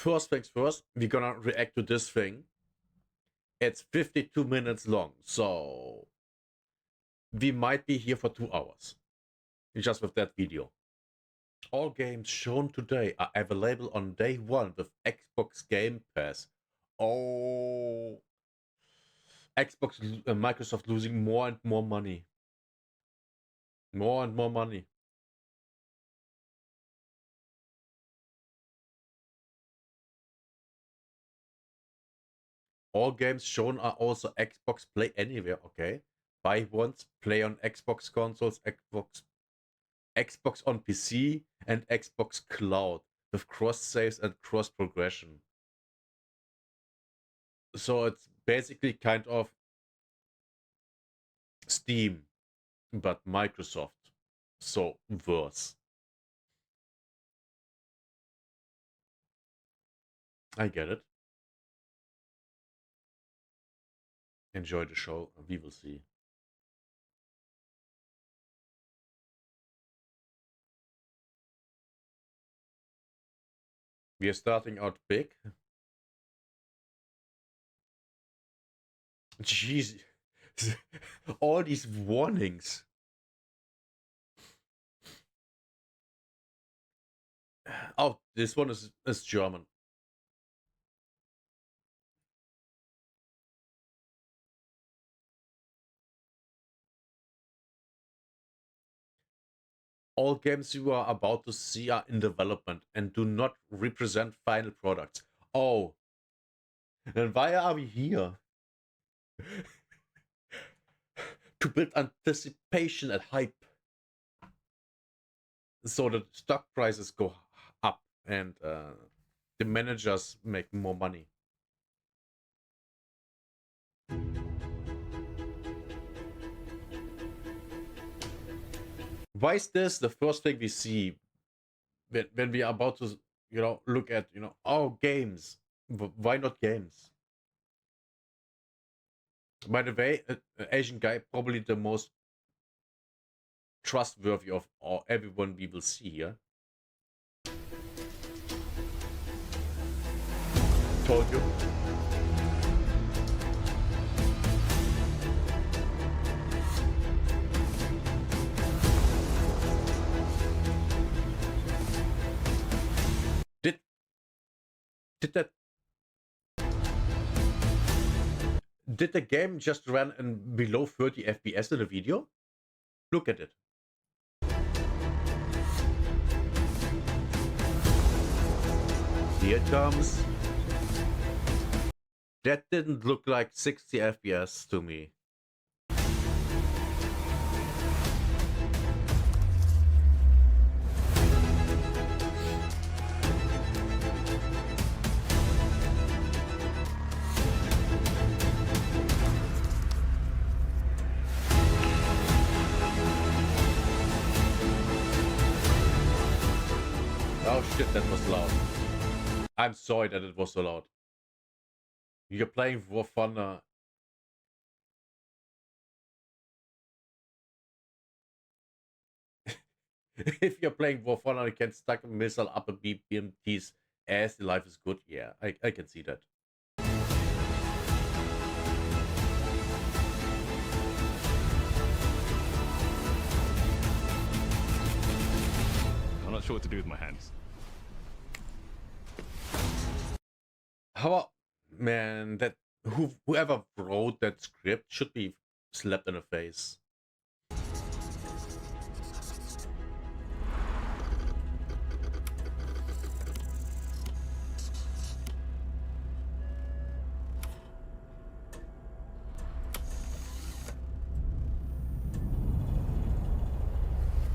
First things first, we're gonna react to this thing. It's 52 minutes long, so we might be here for 2 hours. Just with that video. All games shown today are available on day one with Xbox Game Pass. Oh, Xbox, Microsoft losing more and more money. More and more money. All games shown are also Xbox Play Anywhere, okay? Buy once, play on Xbox consoles, Xbox on PC, and Xbox Cloud with cross saves and cross progression. So it's basically kind of Steam, but Microsoft. So worse. I get it. Enjoy the show. We will see. We are starting out big. Jeez. All these warnings. Oh, this one is German. All games you are about to see are in development and do not represent final products. Oh, then why are we here? To build anticipation and hype. So that stock prices go up and the managers make more money. Why is this the first thing we see when we are about to, look at, oh, games? Why not games? By the way, Asian guy, probably the most trustworthy of everyone we will see here. Told you. Did the game just run in below 30 FPS in the video? Look at it. Here it comes. That didn't look like 60 FPS to me. Oh shit, that was loud. I'm sorry that it was so loud. You're playing for fun. If you're playing for fun and you can stuck a missile up a BMT's ass, the life is good. Yeah, I can see that. I'm not sure what to do with my hands. How, man, that whoever wrote that script should be slapped in the face.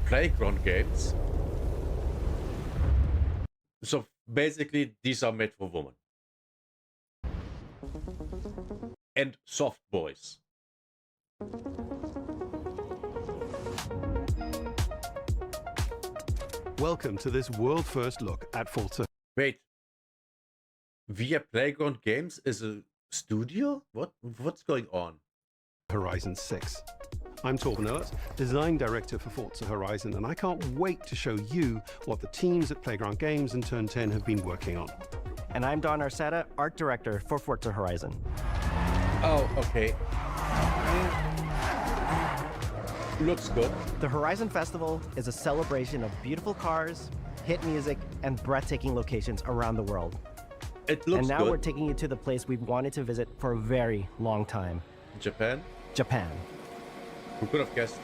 Playground games. So basically, these are made for women. And soft boys. Welcome to this world first look at Forza. Wait. Via Playground Games is a studio? What's going on? Horizon 6. I'm Torben Ehlert, Design Director for Forza Horizon, and I can't wait to show you what the teams at Playground Games and Turn 10 have been working on. And I'm Don Arceta, Art Director for Forza Horizon. Oh, okay. Looks good. The Horizon Festival is a celebration of beautiful cars, hit music, and breathtaking locations around the world. It looks And now good. we're taking you to the place we've wanted to visit for a very long time, Japan? Japan. Who could have guessed?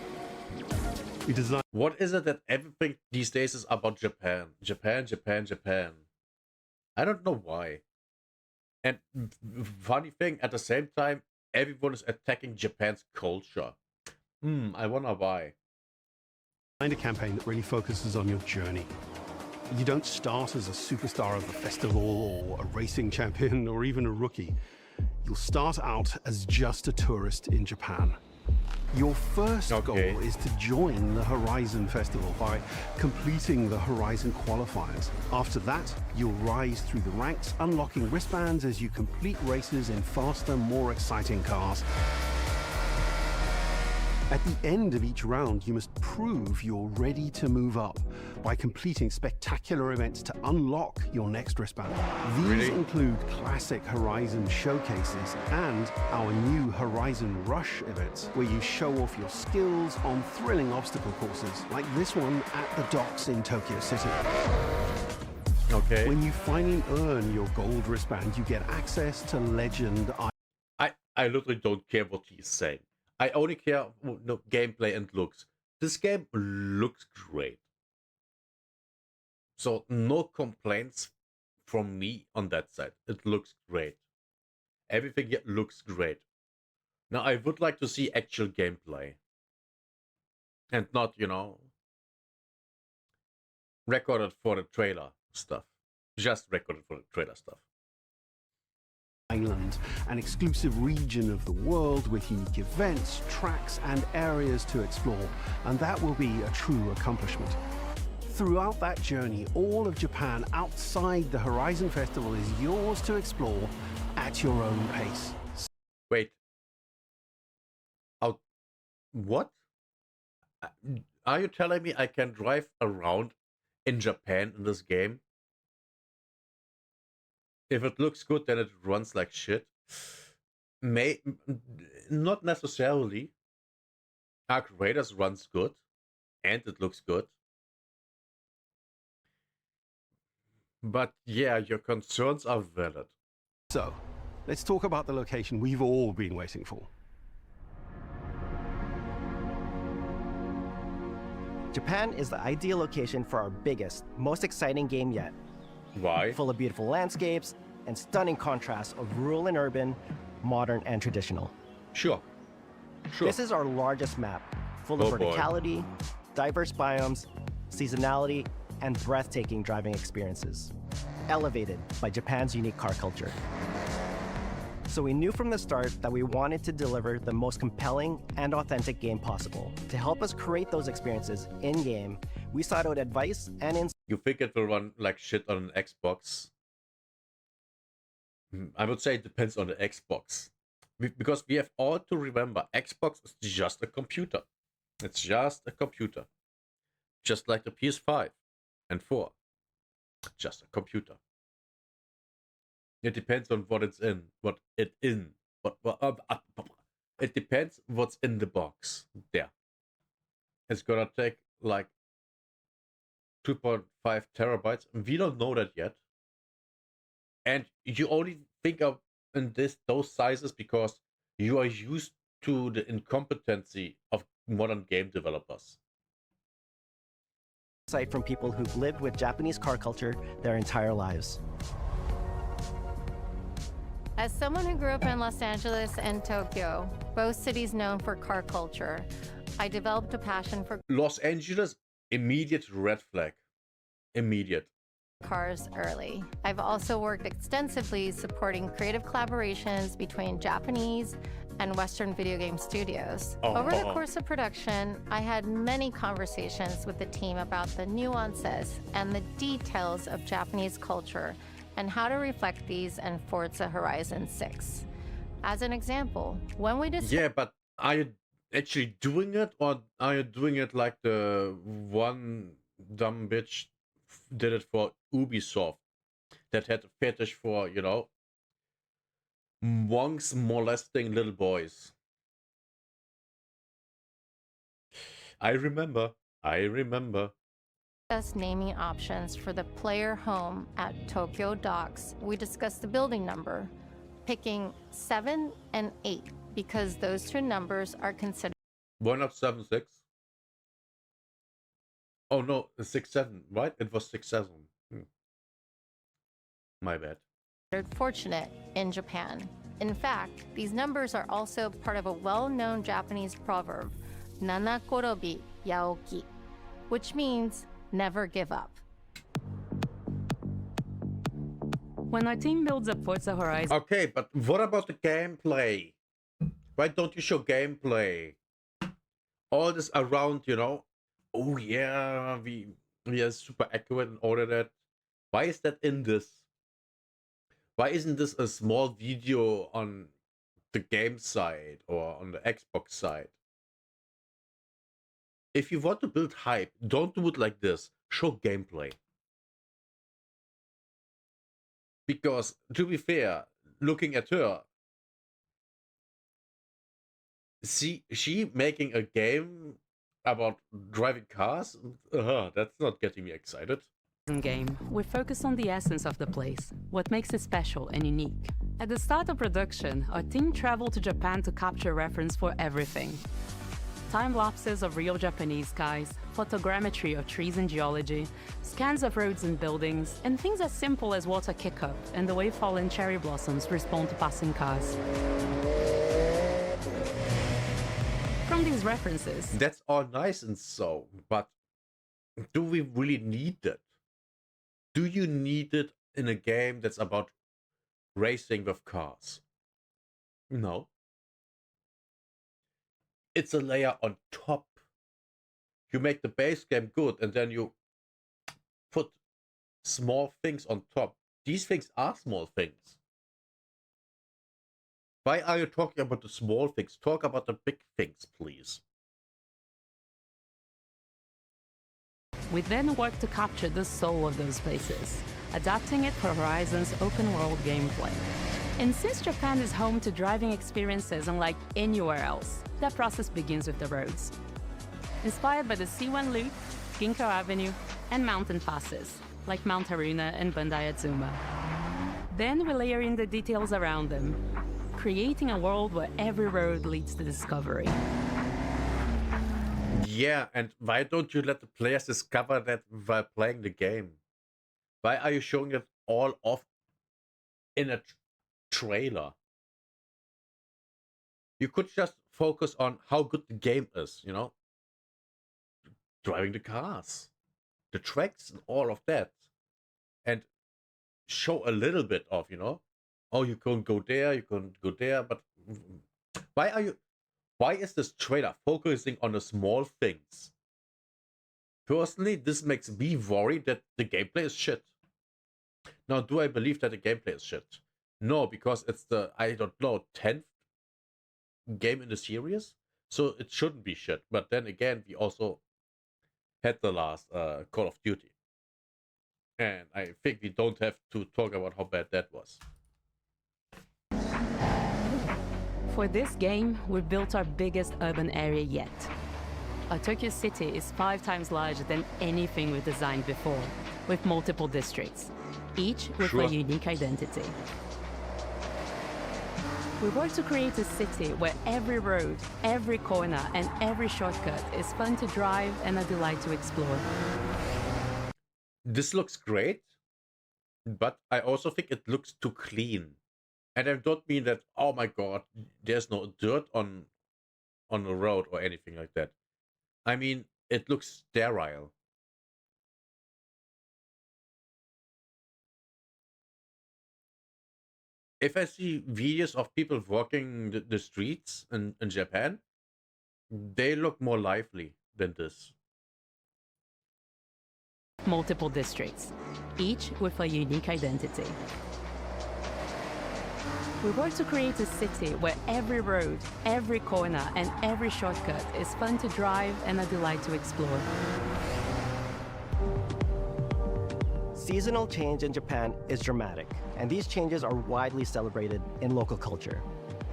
We designed What is it that everything these days is about Japan? Japan, Japan, Japan. I don't know why. And funny thing, at the same time, everyone is attacking Japan's culture. I wonder why. a campaign that really focuses on your journey. You don't start as a superstar of the festival or a racing champion or even a rookie. You'll start out as just a tourist in Japan. Your first goal Okay. is to join the Horizon Festival by completing the Horizon qualifiers. After that, you'll rise through the ranks, unlocking wristbands as you complete races in faster, more exciting cars. At the end of each round, you must prove you're ready to move up by completing spectacular events to unlock your next wristband. These Really? include classic Horizon showcases and our new Horizon Rush events, where you show off your skills on thrilling obstacle courses, like this one at the docks in Tokyo City. Okay. When you finally earn your gold wristband, you get access to Legend I literally don't care what he's saying. I only care gameplay and looks. This game looks great. So no complaints from me on that side. It looks great. Everything here looks great. Now I would like to see actual gameplay. And not, recorded for the trailer stuff. Just recorded for the trailer stuff. Island, an exclusive region of the world with unique events, tracks, and areas to explore, and that will be a true accomplishment. Throughout that journey, all of Japan outside the Horizon Festival is yours to explore at your own pace. Wait. What? Are you telling me I can drive around in Japan in this game? If it looks good, then it runs like shit. Not necessarily. Arc Raiders runs good, and it looks good. But yeah, your concerns are valid. So, let's talk about the location we've all been waiting for. Japan is the ideal location for our biggest, most exciting game yet. Why? Full of beautiful landscapes and stunning contrasts of rural and urban, modern and traditional. Sure. This is our largest map, full of Oh, boy. verticality, diverse biomes, seasonality, and breathtaking driving experiences, elevated by Japan's unique car culture. So we knew from the start that we wanted to deliver the most compelling and authentic game possible. To help us create those experiences in-game, we sought out advice and insight. You think it will run like shit on an Xbox? I would say it depends on the Xbox. Because we have all to remember, Xbox is just a computer. It's just a computer. Just like the PS5 and 4. Just a computer. It depends on what it's in. It depends what's in the box. There. It's gonna take like 2.5 terabytes. We don't know that yet. And you only think of in those sizes because you are used to the incompetency of modern game developers. From people who've lived with Japanese car culture their entire lives. As someone who grew up in Los Angeles and Tokyo, both cities known for car culture, I developed a passion for Los Angeles, immediate red flag. Immediate. cars early. I've also worked extensively supporting creative collaborations between Japanese and Western video game studios. Over the course of production, I had many conversations with the team about the nuances and the details of Japanese culture and how to reflect these in Forza Horizon 6. As an example, when we discussed Yeah, but are you actually doing it, or are you doing it like the one dumb bitch did it for Ubisoft? that had a fetish for, you know, monks molesting little boys. I remember. Discuss naming options for the player home at Tokyo Docks. We discussed the building number, picking 7 and 8 because those two numbers are considered. Why not 7-6? Oh no, 6-7, right? It was 6-7. My bad. Fortunate in Japan. In fact, these numbers are also part of a well-known Japanese proverb, Nanakorobi Yaoki, which means never give up. When our team builds a Forza Horizon... Okay, but what about the gameplay? Why don't you show gameplay? All this around, you know, oh yeah, we are super accurate and all of that. Why is that in this? Why isn't this a small video on the game side or on the Xbox side? If you want to build hype, don't do it like this. Show gameplay. Because, to be fair, looking at her, she making a game about driving cars? That's not getting me excited. game, we focus on the essence of the place, what makes it special and unique. At the start of production, our team traveled to Japan to capture reference for everything. Time lapses of real Japanese skies, photogrammetry of trees and geology, scans of roads and buildings, and things as simple as water kick-up and the way fallen cherry blossoms respond to passing cars. From these references... That's all nice and so, but do we really need it? Do you need it in a game that's about racing with cars? No. It's a layer on top. You make the base game good and then you put small things on top. These things are small things. Why are you talking about the small things? Talk about the big things, please. We then work to capture the soul of those places, adapting it for Horizon's open-world gameplay. And since Japan is home to driving experiences unlike anywhere else, that process begins with the roads. Inspired by the C1 Loop, Ginkgo Avenue, and mountain passes, like Mount Haruna and Bandai Atsuma. Then we layer in the details around them, creating a world where every road leads to discovery. Yeah, and why don't you let the players discover that while playing the game? Why are you showing it all off in a trailer? You could just focus on how good the game is, you know? Driving the cars, the tracks and all of that. And show a little bit of, you know? Oh, you can go there, you can go there, but why is this trailer focusing on the small things? Personally, this makes me worried that the gameplay is shit. Now, do I believe that the gameplay is shit? No, because it's the, I don't know, 10th game in the series? So it shouldn't be shit. But then again, we also had the last Call of Duty. And I think we don't have to talk about how bad that was. For this game, we built our biggest urban area yet. Our Tokyo city is 5 times larger than anything we've designed before, with multiple districts, each with a unique identity. We work to create a city where every road, every corner, and every shortcut is fun to drive and a delight to explore. This looks great, but I also think it looks too clean. And I don't mean that, oh my god, there's no dirt on the road or anything like that. I mean, it looks sterile. If I see videos of people walking the streets in Japan, they look more lively than this. Multiple districts, each with a unique identity. We work to create a city where every road, every corner, and every shortcut is fun to drive and a delight to explore. Seasonal change in Japan is dramatic, and these changes are widely celebrated in local culture.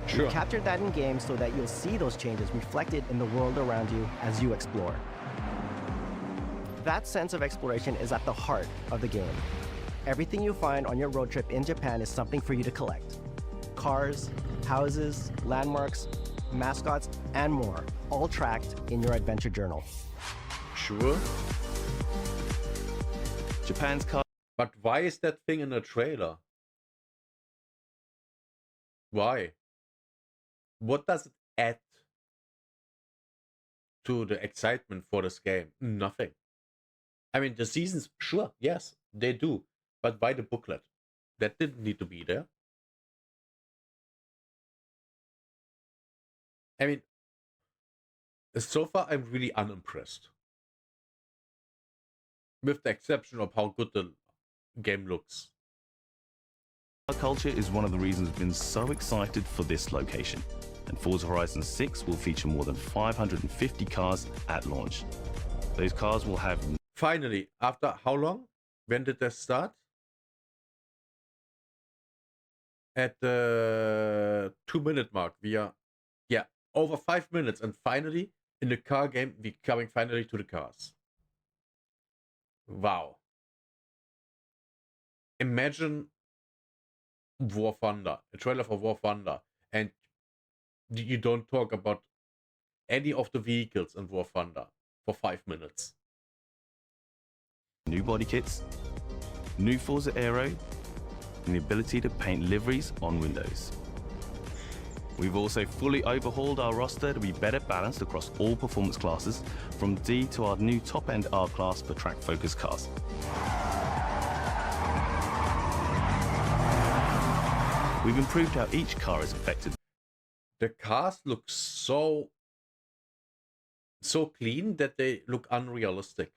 Sure. We captured that in games so that you'll see those changes reflected in the world around you as you explore. That sense of exploration is at the heart of the game. Everything you find on your road trip in Japan is something for you to collect. Cars, houses, landmarks, mascots, and more, all tracked in your adventure journal. Sure. Japan's car. But why is that thing in a trailer? Why? What does it add to the excitement for this game? Nothing. I mean, the seasons, sure, yes, they do. But why the booklet? That didn't need to be there. I mean, so far I'm really unimpressed. With the exception of how good the game looks. Culture is one of the reasons we've been so excited for this location. And Forza Horizon 6 will feature more than 550 cars at launch. Those cars will have... Finally, after how long? When did they start? At the 2-minute mark. We are, yeah, over 5 minutes. And finally, in the car game, we're coming finally to the cars. Wow. Imagine War Thunder, a trailer for War Thunder, and you don't talk about any of the vehicles in War Thunder for 5 minutes. New body kits, new Forza Aero, and the ability to paint liveries on windows. We've also fully overhauled our roster to be better balanced across all performance classes, from D to our new top-end R-Class for track-focused cars. We've improved how each car is affected. The cars look so clean that they look unrealistic.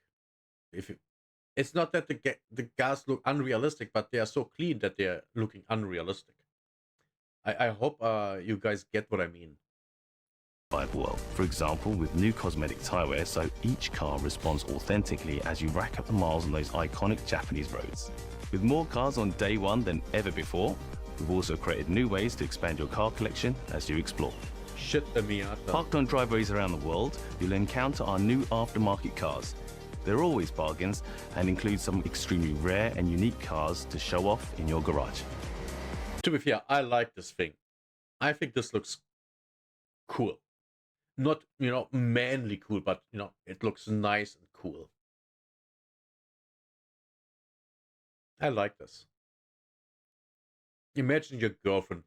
It's not that the cars look unrealistic, but they are so clean that they're looking unrealistic. I hope you guys get what I mean. World, for example, with new cosmetic tire wear, so each car responds authentically as you rack up the miles on those iconic Japanese roads. With more cars on day one than ever before, we've also created new ways to expand your car collection as you explore. Shit, Miata. Parked on driveways around the world, you'll encounter our new aftermarket cars. They're always bargains and include some extremely rare and unique cars to show off in your garage. To be fair, I like this thing. I think this looks cool. Not, manly cool, but, it looks nice and cool. I like this. Imagine your girlfriend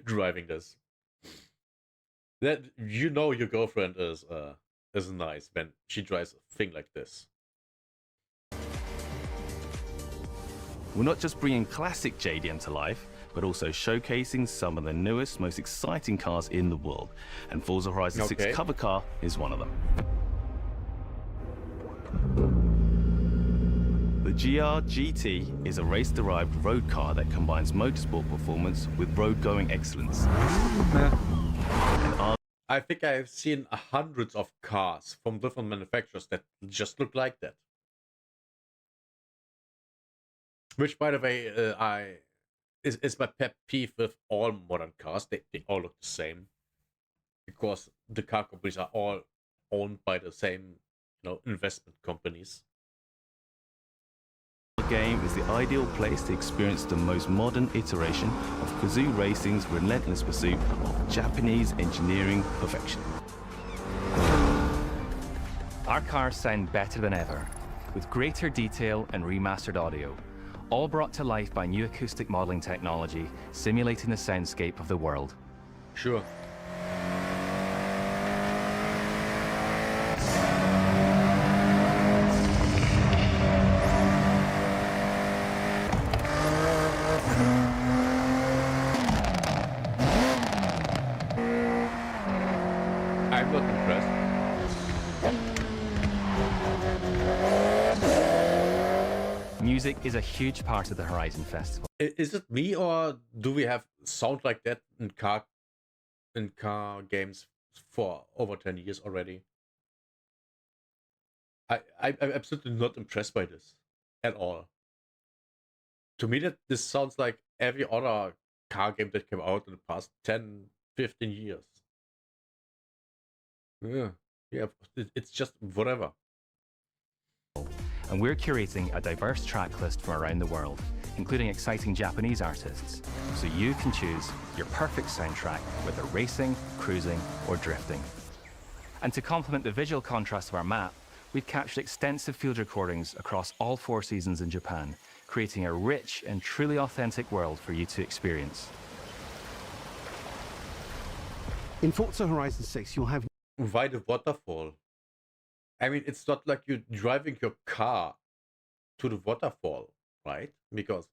driving this. That your girlfriend is nice when she drives a thing like this. We're not just bringing classic JDM to life, but also showcasing some of the newest, most exciting cars in the world. And Forza Horizon 6 cover car is one of them. The GR GT is a race-derived road car that combines motorsport performance with road-going excellence. I think I've seen hundreds of cars from different manufacturers that just look like that. Which, by the way, is my pet peeve with all modern cars. They all look the same. Because the car companies are all owned by the same, investment companies. The game is the ideal place to experience the most modern iteration of Kazoo Racing's relentless pursuit of Japanese engineering perfection. Our cars sound better than ever, with greater detail and remastered audio, all brought to life by new acoustic modeling technology, simulating the soundscape of the world. Sure. I'm not impressed. Music is a huge part of the Horizon Festival. Is it me, or do we have sound like that in car games for over 10 years already? I'm absolutely not impressed by this. at all. To me, that this sounds like every other car game that came out in the past 10, 15 years. Yeah, it's just whatever. And we're curating a diverse track list from around the world, including exciting Japanese artists, so you can choose your perfect soundtrack, whether racing, cruising, or drifting. And to complement the visual contrast of our map, we've captured extensive field recordings across all 4 seasons in Japan, creating a rich and truly authentic world for you to experience. In Forza Horizon 6, you'll have Why the waterfall? I mean, it's not like you're driving your car to the waterfall, right? Because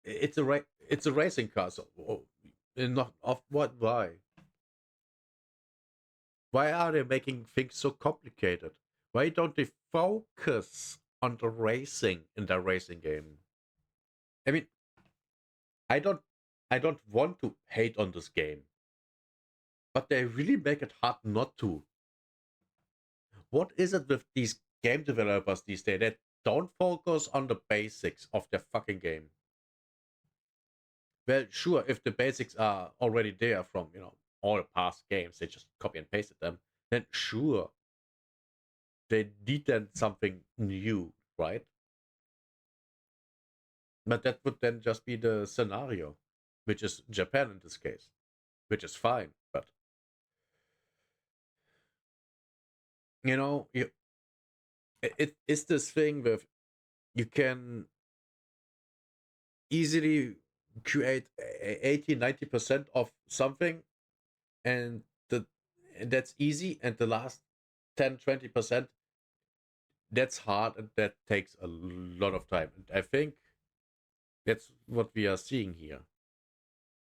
it's a racing car, so not of what? Why? Why are they making things so complicated? Why don't they focus on the racing in the racing game? I mean, I don't want to hate on this game, but they really make it hard not to. What is it with these game developers these days that don't focus on the basics of their fucking game? Well, sure, if the basics are already there from, all the past games, they just copy and pasted them, then sure, they need then something new, right? But that would then just be the scenario, which is Japan in this case, which is fine, but it's this thing with you can easily create 80-90% of something, and that's easy, and the last 10-20%, that's hard, and that takes a lot of time. And I think that's what we are seeing here.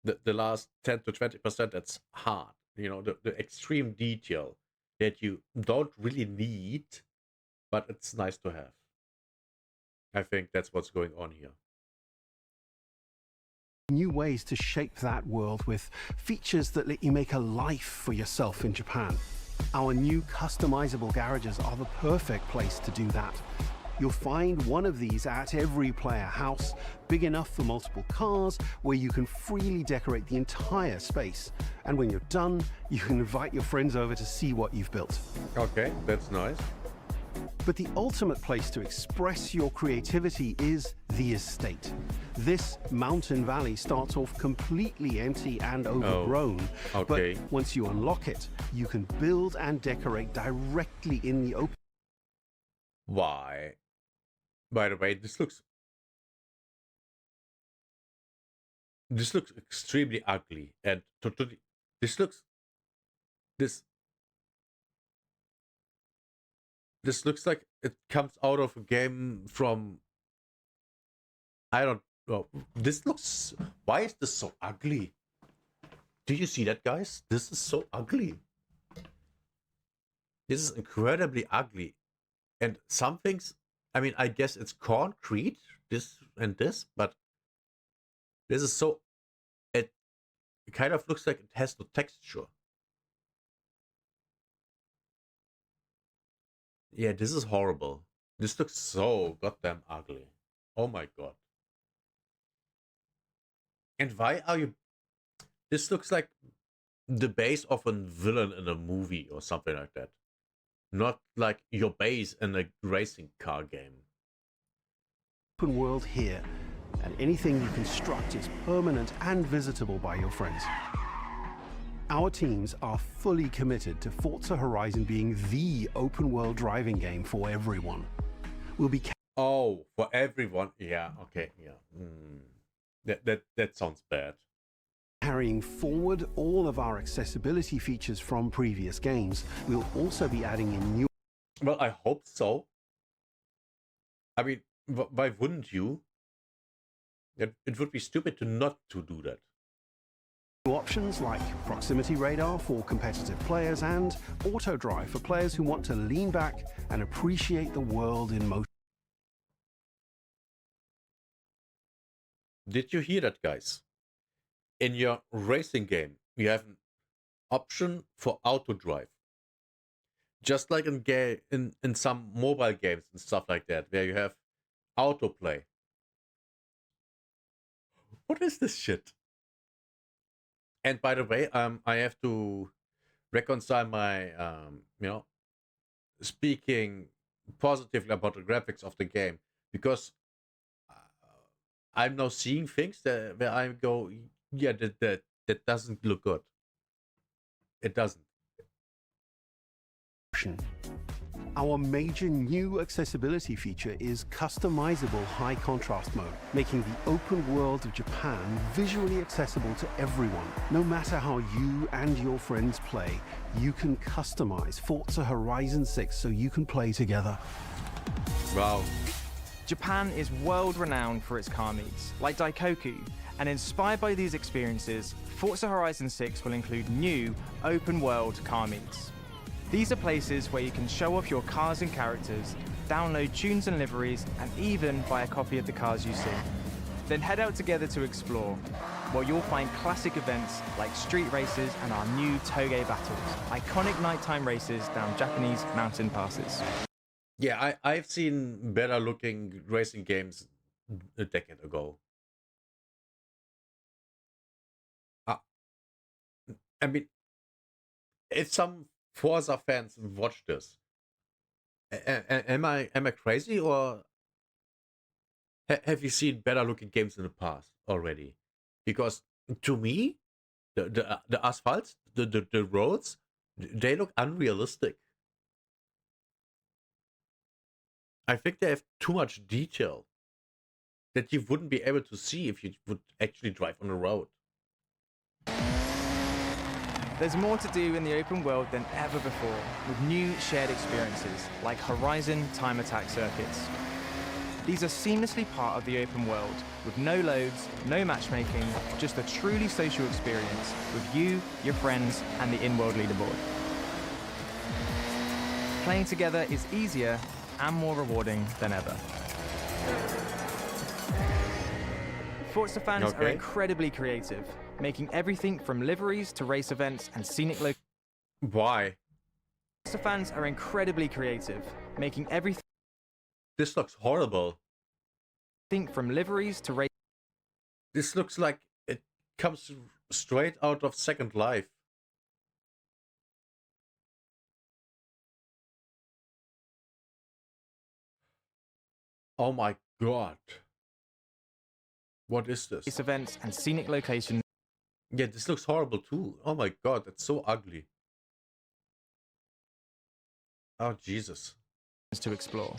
The last 10-20%, that's hard. The extreme detail that you don't really need, but it's nice to have. I think that's what's going on here. new ways to shape that world with features that let you make a life for yourself in Japan. Our new customizable garages are the perfect place to do that. You'll find one of these at every player house, big enough for multiple cars, where you can freely decorate the entire space. And when you're done, you can invite your friends over to see what you've built. Okay, that's nice. But the ultimate place to express your creativity is the estate. This mountain valley starts off completely empty and overgrown. Okay. But once you unlock it, you can build and decorate directly in the open. Why? By the way, this looks extremely ugly, and totally this looks like it comes out of a game from, I don't know. Why is this so ugly? Do you see that, guys? This is so ugly. This is incredibly ugly. And some things, I mean, I guess it's concrete, this and this, but this is so, it kind of looks like it has no texture. Yeah, this is horrible. This looks so goddamn ugly. Oh my god. And why are you... This looks like the base of a villain in a movie or something like that. Not like your base in a racing car game. Open world here, and anything you construct is permanent and visitable by your friends. Our teams are fully committed to Forza Horizon being the open world driving game for everyone. We'll be Oh, for everyone. Yeah, okay, yeah. That sounds bad. carrying forward all of our accessibility features from previous games. We'll also be adding in new... Well, I hope so. I mean, why wouldn't you? It would be stupid to not to do that. options like proximity radar for competitive players and auto drive for players who want to lean back and appreciate the world in motion. Did you hear that, guys? In your racing game, you have an option for auto drive. Just like in some mobile games and stuff like that, where you have autoplay. What is this shit? And by the way, I have to reconcile my speaking positively about the graphics of the game, because I'm now seeing things where I go, yeah, that doesn't look good. It doesn't. Our major new accessibility feature is customizable high contrast mode, making the open world of Japan visually accessible to everyone. No matter how you and your friends play, you can customize Forza Horizon 6 so you can play together. Wow. Japan is world-renowned for its car meets, like Daikoku, and inspired by these experiences, Forza Horizon 6 will include new open-world car meets. These are places where you can show off your cars and characters, download tunes and liveries, and even buy a copy of the cars you see. Then head out together to explore, where you'll find classic events like street races and our new Toge battles, iconic nighttime races down Japanese mountain passes. Yeah, I've seen better looking racing games a decade ago. I mean, if some Forza fans watch this, am I crazy, or have you seen better looking games in the past already? Because to me, the asphalt, the roads, they look unrealistic. I think they have too much detail that you wouldn't be able to see if you would actually drive on the road. There's more to do in the open world than ever before, with new shared experiences like Horizon Time Attack circuits. These are seamlessly part of the open world, with no loads, no matchmaking, just a truly social experience with you, your friends, and the in-world leaderboard. Playing together is easier and more rewarding than ever. Forza fans are incredibly creative, making everything from liveries to race events and scenic locations. Why? Forza fans are incredibly creative, making everything. This looks horrible. From liveries to race. This looks like it comes straight out of Second Life. Oh my god. What is this? Events and scenic locations. Yeah, this looks horrible too. Oh my god, that's so ugly. Oh Jesus. To explore.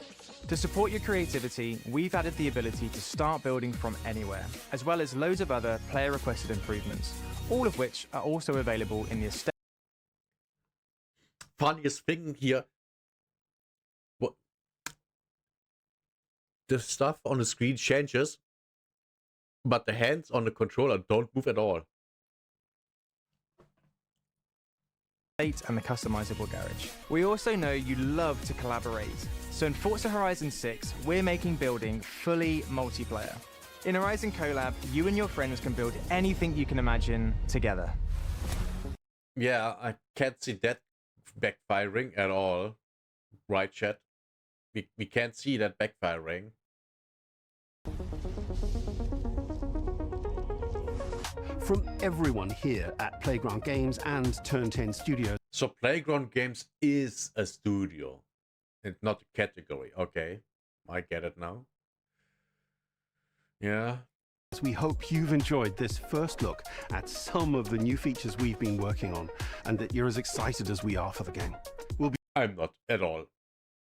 To support your creativity, we've added the ability to start building from anywhere, as well as loads of other player-requested improvements, all of which are also available in the estate. Funniest thing here. What? The stuff on the screen changes, but the hands on the controller don't move at all. And the customizable garage. We also know you love to collaborate, so in Forza Horizon 6, we're making building fully multiplayer. In Horizon Collab, you and your friends can build anything you can imagine together. Yeah, I can't see that backfiring at all. Right, chat? We can't see that backfiring. From everyone here at Playground Games and Turn 10 Studios. So Playground Games is a studio and not a category. Okay, I get it now. Yeah. We hope you've enjoyed this first look at some of the new features we've been working on, and that you're as excited as we are for the game. I'm not at all.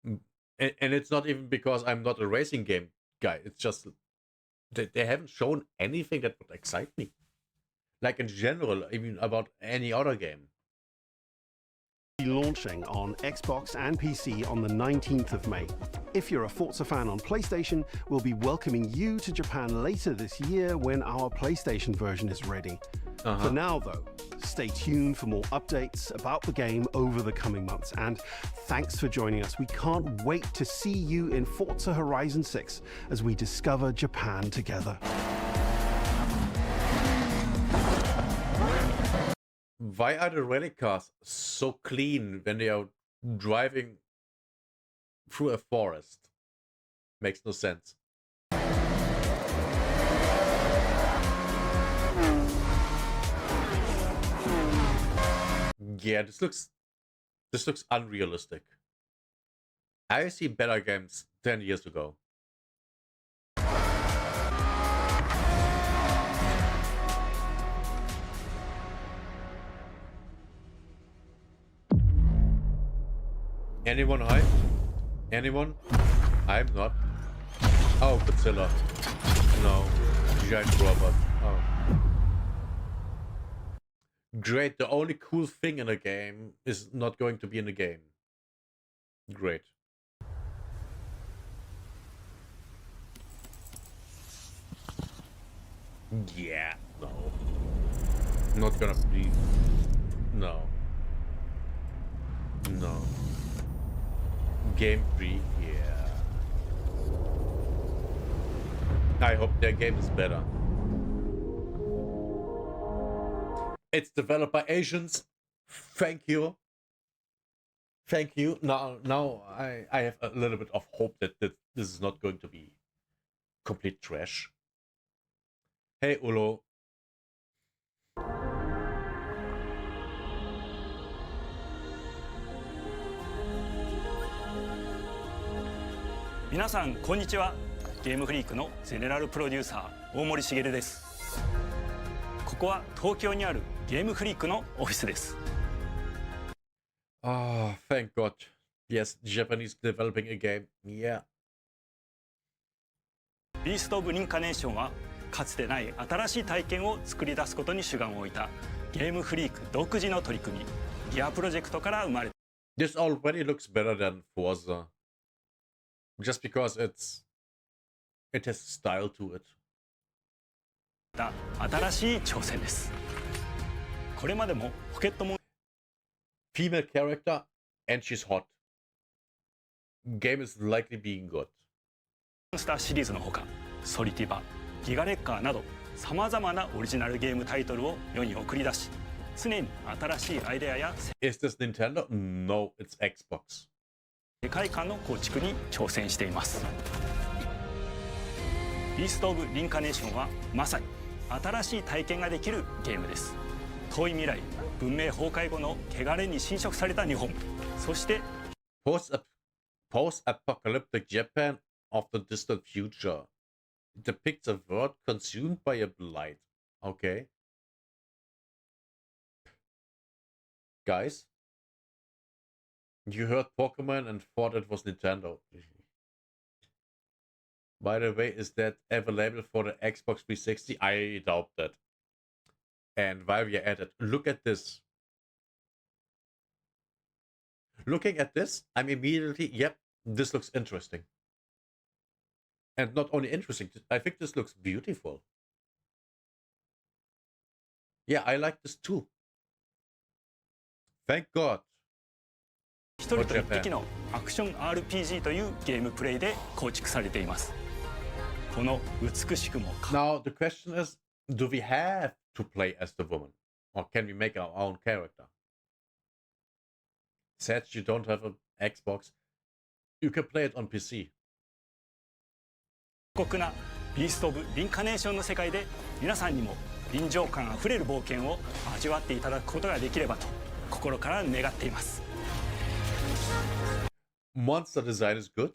And it's not even because I'm not a racing game guy. It's just that they haven't shown anything that would excite me. Like in general, even about any other game. Launching on Xbox and PC on the 19th of May. If you're a Forza fan on PlayStation, we'll be welcoming you to Japan later this year when our PlayStation version is ready. For now, though, stay tuned for more updates about the game over the coming months. And thanks for joining us. We can't wait to see you in Forza Horizon 6 as we discover Japan together. Why are the rally cars so clean when they are driving through a forest. Makes no sense. Yeah, this looks unrealistic. I've seen better games 10 years ago. Anyone hyped? Anyone? I'm not. Oh, Godzilla. No. Giant robot. Oh. Great, the only cool thing in a game is not going to be in the game. Great. Yeah, no. Not gonna be... No. No. Game 3, yeah. I hope their game is better. It's developed by Asians. Thank you. Thank you. Now I have a little bit of hope that this is not going to be complete trash. Hey, Ulo. 皆さんこんにちは。ゲームフリークのゼネラルプロデューサー大森茂です。ここは東京にあるゲームフリークのオフィスです。Ah, thank God. Yes, Japanese developing a game. Yeah. ビースト・オブ・リンカネーションはかつてない新しい体験を作り出すことに主眼を置いたゲームフリーク独自の取り組み、ギアプロジェクトから生まれ。This already looks better than Forza. Just because it has style to it. 新しい挑戦です。これまでもポケットモン Female character and she's hot. Game is likely being good. スターシリーズのほか、ソリティバ、ギガレッカーなどさまざまなオリジナルゲームタイトルを世に送り出し、常に新しいアイデアや Is this Nintendo? No, it's Xbox. 世界観の構築に挑戦しています。ビースト・オブ・リンカネーションはまさに新しい体験ができるゲームです。遠い未来、文明崩壊後の汚れに侵食された日本、そしてPost-apocalyptic Japan of the distant future. It depicts a world consumed by a blight. Okay. Guys, you heard Pokemon and thought it was Nintendo. By the way, is that available for the Xbox 360? I doubt that. And while we are at it, look at this. Looking at this, I'm immediately, yep, this looks interesting. And not only interesting, I think this looks beautiful. Yeah, I like this too. Thank God. 一人と一匹のアクション RPG というゲームプレイで構築されています。この美しくも Now the question is, do we have to play as the woman? Or can we make our own character? Since you don't have an Xbox, you can play it on PC. 過酷なビースト・オブ・リンカネーションの世界で皆さんにも臨場感あふれる冒険を味わっていただくことができればと心から願っています。Monster design is good.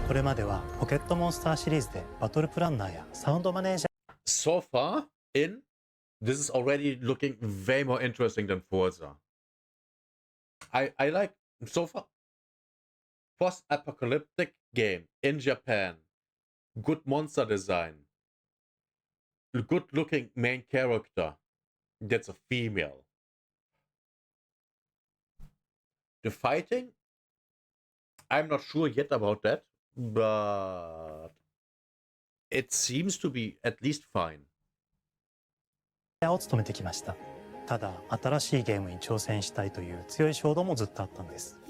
これまではポケットモンスターシリーズでバトルプランナーやサウンドマネージャー So far in, this is already looking way more interesting than Forza. I like, so far, post-apocalyptic game in Japan, good monster design, good-looking main character that's a female. The fighting, I'm not sure yet about that, but it seems to be at least fine. を務めてきました。ただ新しいゲームに挑戦したいという強い衝動もずっとあったんです。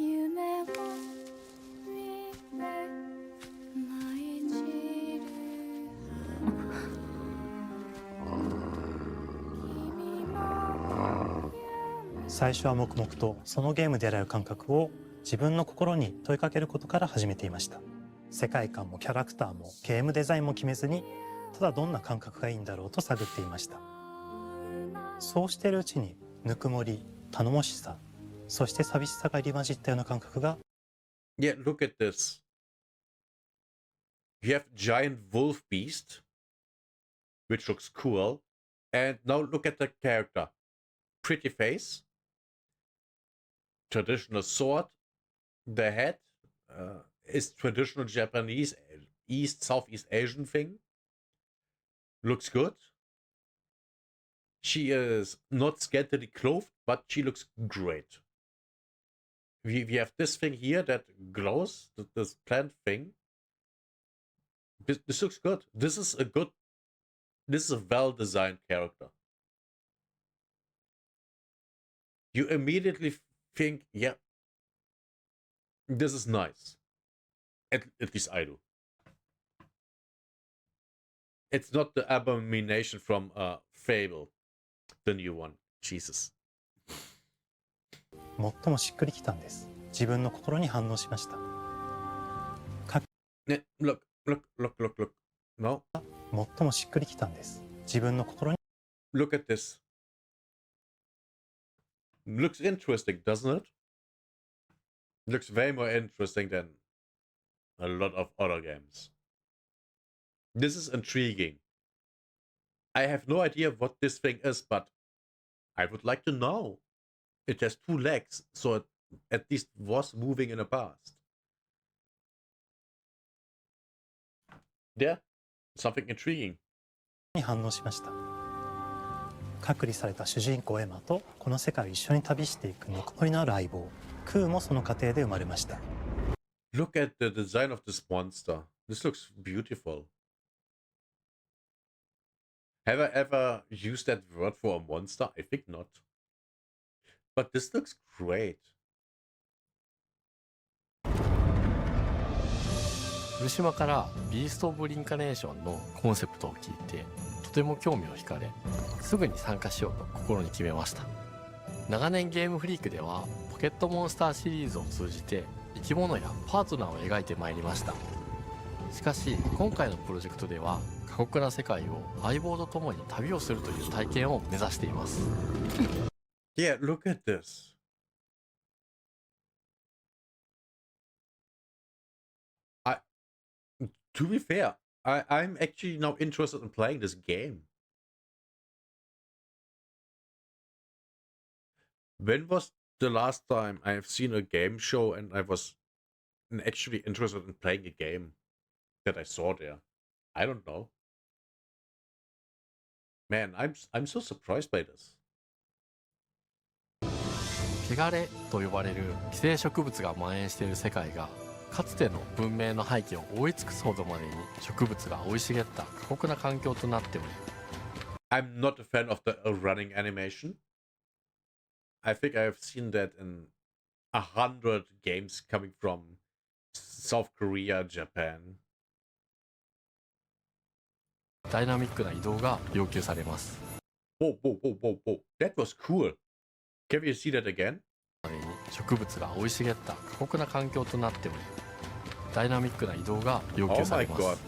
最初は黙々とそのゲームで得られる感覚を自分の心に問いかけることから始めていました。世界観もキャラクターもゲームデザインも決めずに、ただどんな感覚がいいんだろうと探っていました。そうしているうちにぬくもり、頼もしさ、そして寂しさが入り混じったような感覚が。 Yeah, look at this. You have giant wolf beast, which looks cool. And now look at the character. Pretty face. Traditional sword. The head is traditional Japanese, Southeast Asian thing. Looks good. She is not scantily clothed, but she looks great. We have this thing here that glows, this plant thing. This looks good. This is a well-designed character. You immediately think, yeah, this is nice. At least I do. It's not the abomination from Fable, the new one. Jesus. 最もしっくりきたんです。自分の心に反応しました。Look. No? 最もしっくりきたんです。自分の心に。Look at this. Looks interesting, doesn't it? Looks way more interesting than a lot of other games. This is intriguing. I have no idea what this thing is, but I would like to know. It has 2 legs, so it at least was moving in the past. Yeah, something intriguing. に反応しました。隔離された主人公エマとこの世界を一緒に旅していくぬくもりのある相棒クーもその過程で生まれました。Look at the design of this monster. This looks beautiful. Have I ever used that word for a monster? I think not. But this looks great. 古島からビースト・オブ・リンカネーションのコンセプトを聞いてとても興味を惹かれ、すぐに参加しようと心に決めました。長年ゲームフリークではポケットモンスターシリーズを通じて生き物やパートナーを描いてまいりました。しかし今回のプロジェクトでは過酷な世界を相棒と共に旅をするという体験を目指しています。Yeah, look at this. To be fair, I'm actually now interested in playing this game. When was the last time I have seen a game show and I was actually interested in playing a game that I saw there? I don't know. Man, I'm so surprised by this. 汚れと呼ばれる寄生植物が蔓延している世界がかつての文明の廃棄を覆い尽くすほどまでに植物が生い茂った過酷な環境となっており、I'm not a fan of the running animation. I think I have seen that in 100 games coming from South Korea, Japan. ダイナミックな移動が要求されます。Whoa. That was cool. Can you see that again? までに植物が生い茂った過酷な環境となっており、ダイナミックな移動が要求されます。Oh my god.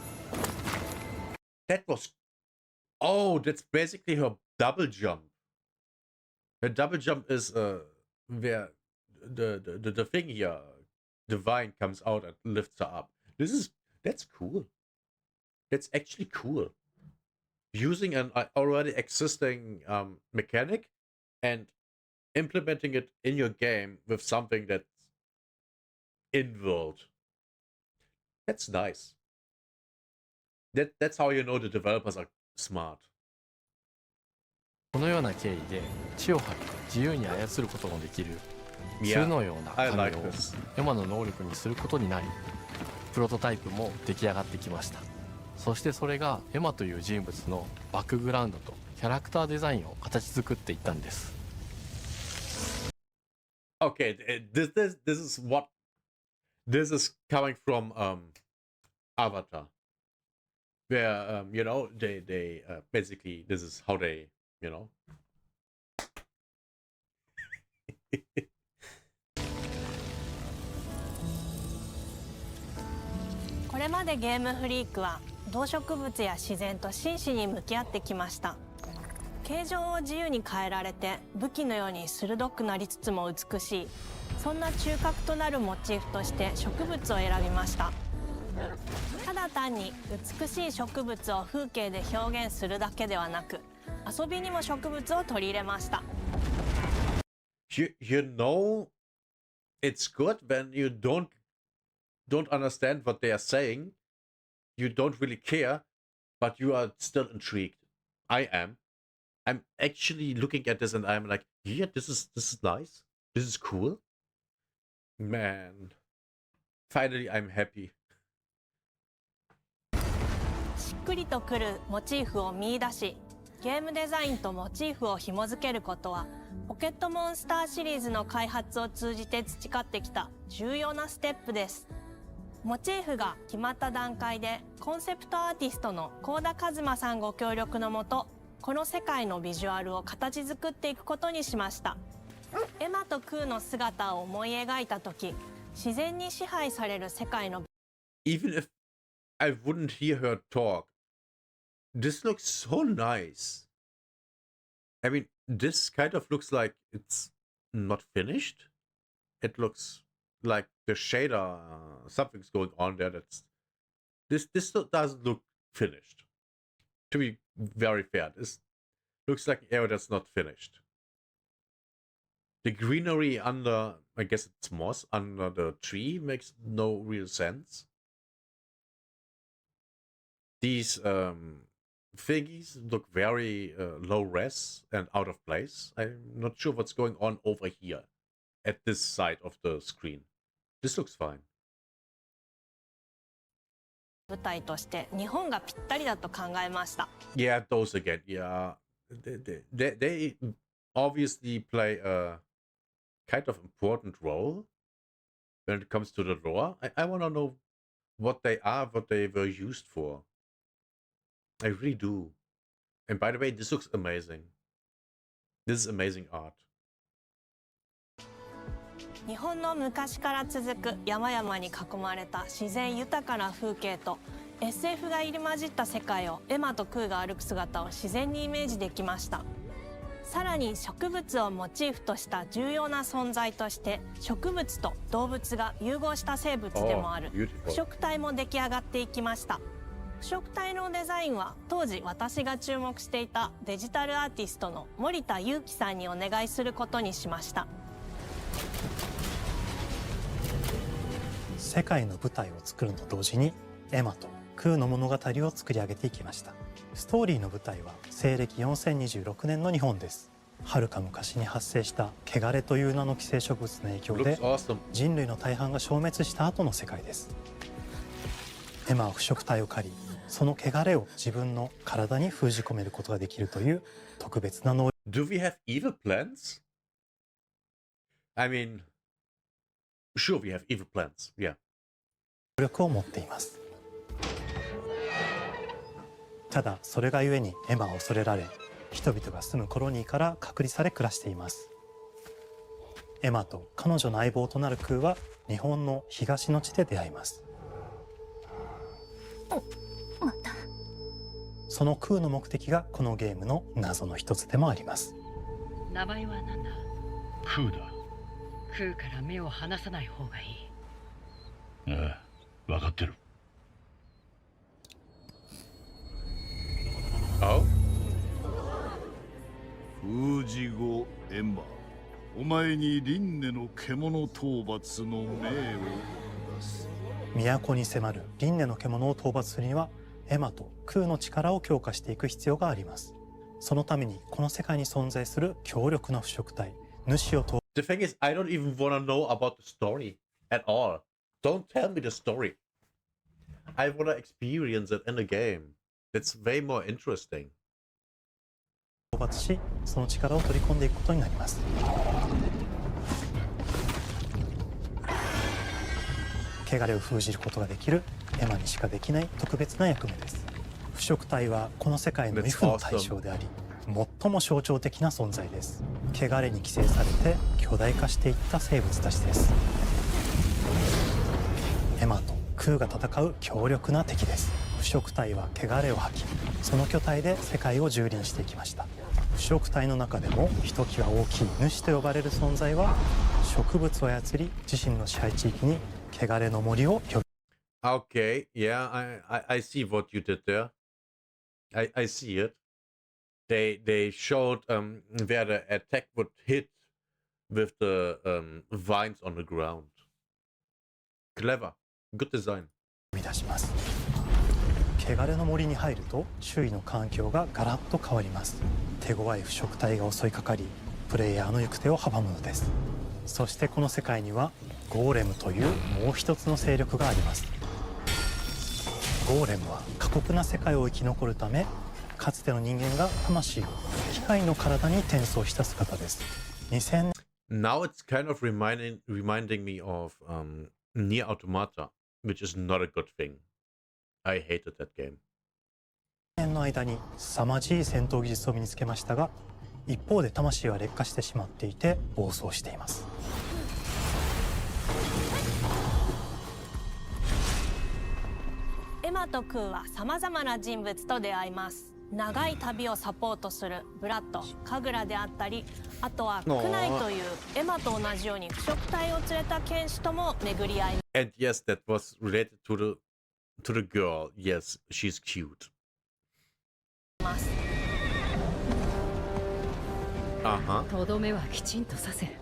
That was... Oh, that's basically her double jump. Her double jump is where the thing here, the vine comes out and lifts her up. That's cool. That's actually cool. Using an already existing mechanic and implementing it in your game with something that's in-world. That's nice. That's how you know the developers are smart. このような経緯で地を張って自由に操ることのできる鶴のような髪をエマの能力にすることになり、プロトタイプも出来上がってきました。そしてそれがエマという人物のバックグラウンドとキャラクターデザインを形作っていったんです。Okay, this is coming from Avatar, where you know they basically this is how they これまでゲームフリークは動植物や自然と真摯に向き合ってきました。形状を自由に変えられて武器のように鋭くなりつつも美しい、そんな中核となるモチーフとして植物を選びました。ただ単に美しい植物を風景で表現するだけではなく、遊びにも植物を取り入れました。You know, it's good when you don't understand what they are saying. You don't really care, but you are still intrigued. I am. I'm actually looking at this and I'm like, yeah, this is nice. This is cool. Man. Finally, I'm happy. しっくりとくるモチーフを見出し、ゲームデザインとモチーフを紐付けることは、ポケットモンスターシリーズの開発を通じて培ってきた重要なステップです。モチーフが決まった段階で、コンセプトアーティストの幸田一馬さんご協力のもと、この世界のビジュアルを形作っていくことにしました。エマとクーの姿を思い描いたとき、自然に支配される世界の Even if I wouldn't hear her talk, this looks so nice. I mean, this kind of looks like it's not finished. It looks like the shader, something's going on there. This doesn't look finished. To be very fair, this looks like an area that's not finished. The greenery under, I guess it's moss, under the tree makes no real sense. These thingies look very low res and out of place. I'm not sure what's going on over here at this side of the screen. This looks fine. 舞台として日本がぴったりだと考えました。Yeah, those again. Yeah, they obviously play a kind of important role when it comes to the lore. I want to know what they are, what they were used for. I really do. And by the way, this looks amazing. This is amazing art. 日本の昔から続く山々に囲まれた自然豊かな風景と SF が入り混じった世界をエマとクーが歩く姿を自然にイメージできました。さらに植物をモチーフとした重要な存在として植物と動物が融合した生物でもある腐食体も出来上がっていきました。腐食体のデザインは当時私が注目していたデジタルアーティストの森田裕樹さんにお願いすることにしました。世界の舞台を作ると同時にエマとクーの物語を作り上げていきました。ストーリーの舞台は西暦4026年の日本です。はるか昔に発生した汚れという名の寄生植物の影響で人類の大半が消滅した後の世界です。エマは腐食体を狩り、その汚れを自分の体に封じ込めることができるという特別な能力。Do we have evil plants? I mean, sure we have evil plants, yeah. 力を持っています。ただそれがゆえにエマは恐れられ、人々が住むコロニーから隔離され暮らしています。エマと彼女の相棒となるクーは日本の東の地で出会います。そのクーの目的がこのゲームの謎の一つでもあります。名前は何だ？クーだ。クーから目を離さない方がいい。ああ、分かってる。封じ後エマ、お前に輪廻の獣討伐の命を出す。都に迫る輪廻の獣を討伐するにはエマとクーの力を強化していく必要があります。そのためにこの世界に存在する強力な腐食体主を討伐。 The thing is, I don't even want to know about the story at all. Don't tell me the story. I want to experience it in the game. It's way more interesting. 討伐し、その力を取り込んでいくことになります。汚れを封じることができるエマにしかできない特別な役目です。腐食体はこの世界の畏怖の対象であり、最も象徴的な存在です。汚れに寄生されて巨大化していった生物たちです。エマとクーが戦う強力な敵です。腐食体は汚れを吐き、その巨体で世界を蹂躙していきました。腐食体の中でもひときわ大きい主と呼ばれる存在は、植物を操り自身の支配地域に汚れの森を呼び。 Okay, yeah, I see what you did there. I see it. They showed where the attack would hit with the vines on the ground. Clever. Good design. 生み出します。汚れの森に入ると周囲の環境がガラッと変わります。手強い腐食体が襲いかかり、プレイヤーの行く手を阻むのです。そしてこの世界にはゴーレムというもう一つの勢力があります。ゴーレムは過酷な世界を生き残るため、かつての人間が魂を機械の体に転送した姿です。2000年 Now it's kind of reminding me of Nier Automata, which is not a good thing. I hated that game. 年の間に凄まじい戦闘技術を身につけましたが、一方で魂は劣化してしまっていて暴走しています。エマとクーはさまざまな人物と出会います。長い旅をサポートするブラッド、カグラであったり、あとはクナイというエマと同じように腐食体を連れた剣士とも巡り合い。 And yes, that was related to the girl. Yes, she's cute. Uh-huh. とどめはきちんとさせる。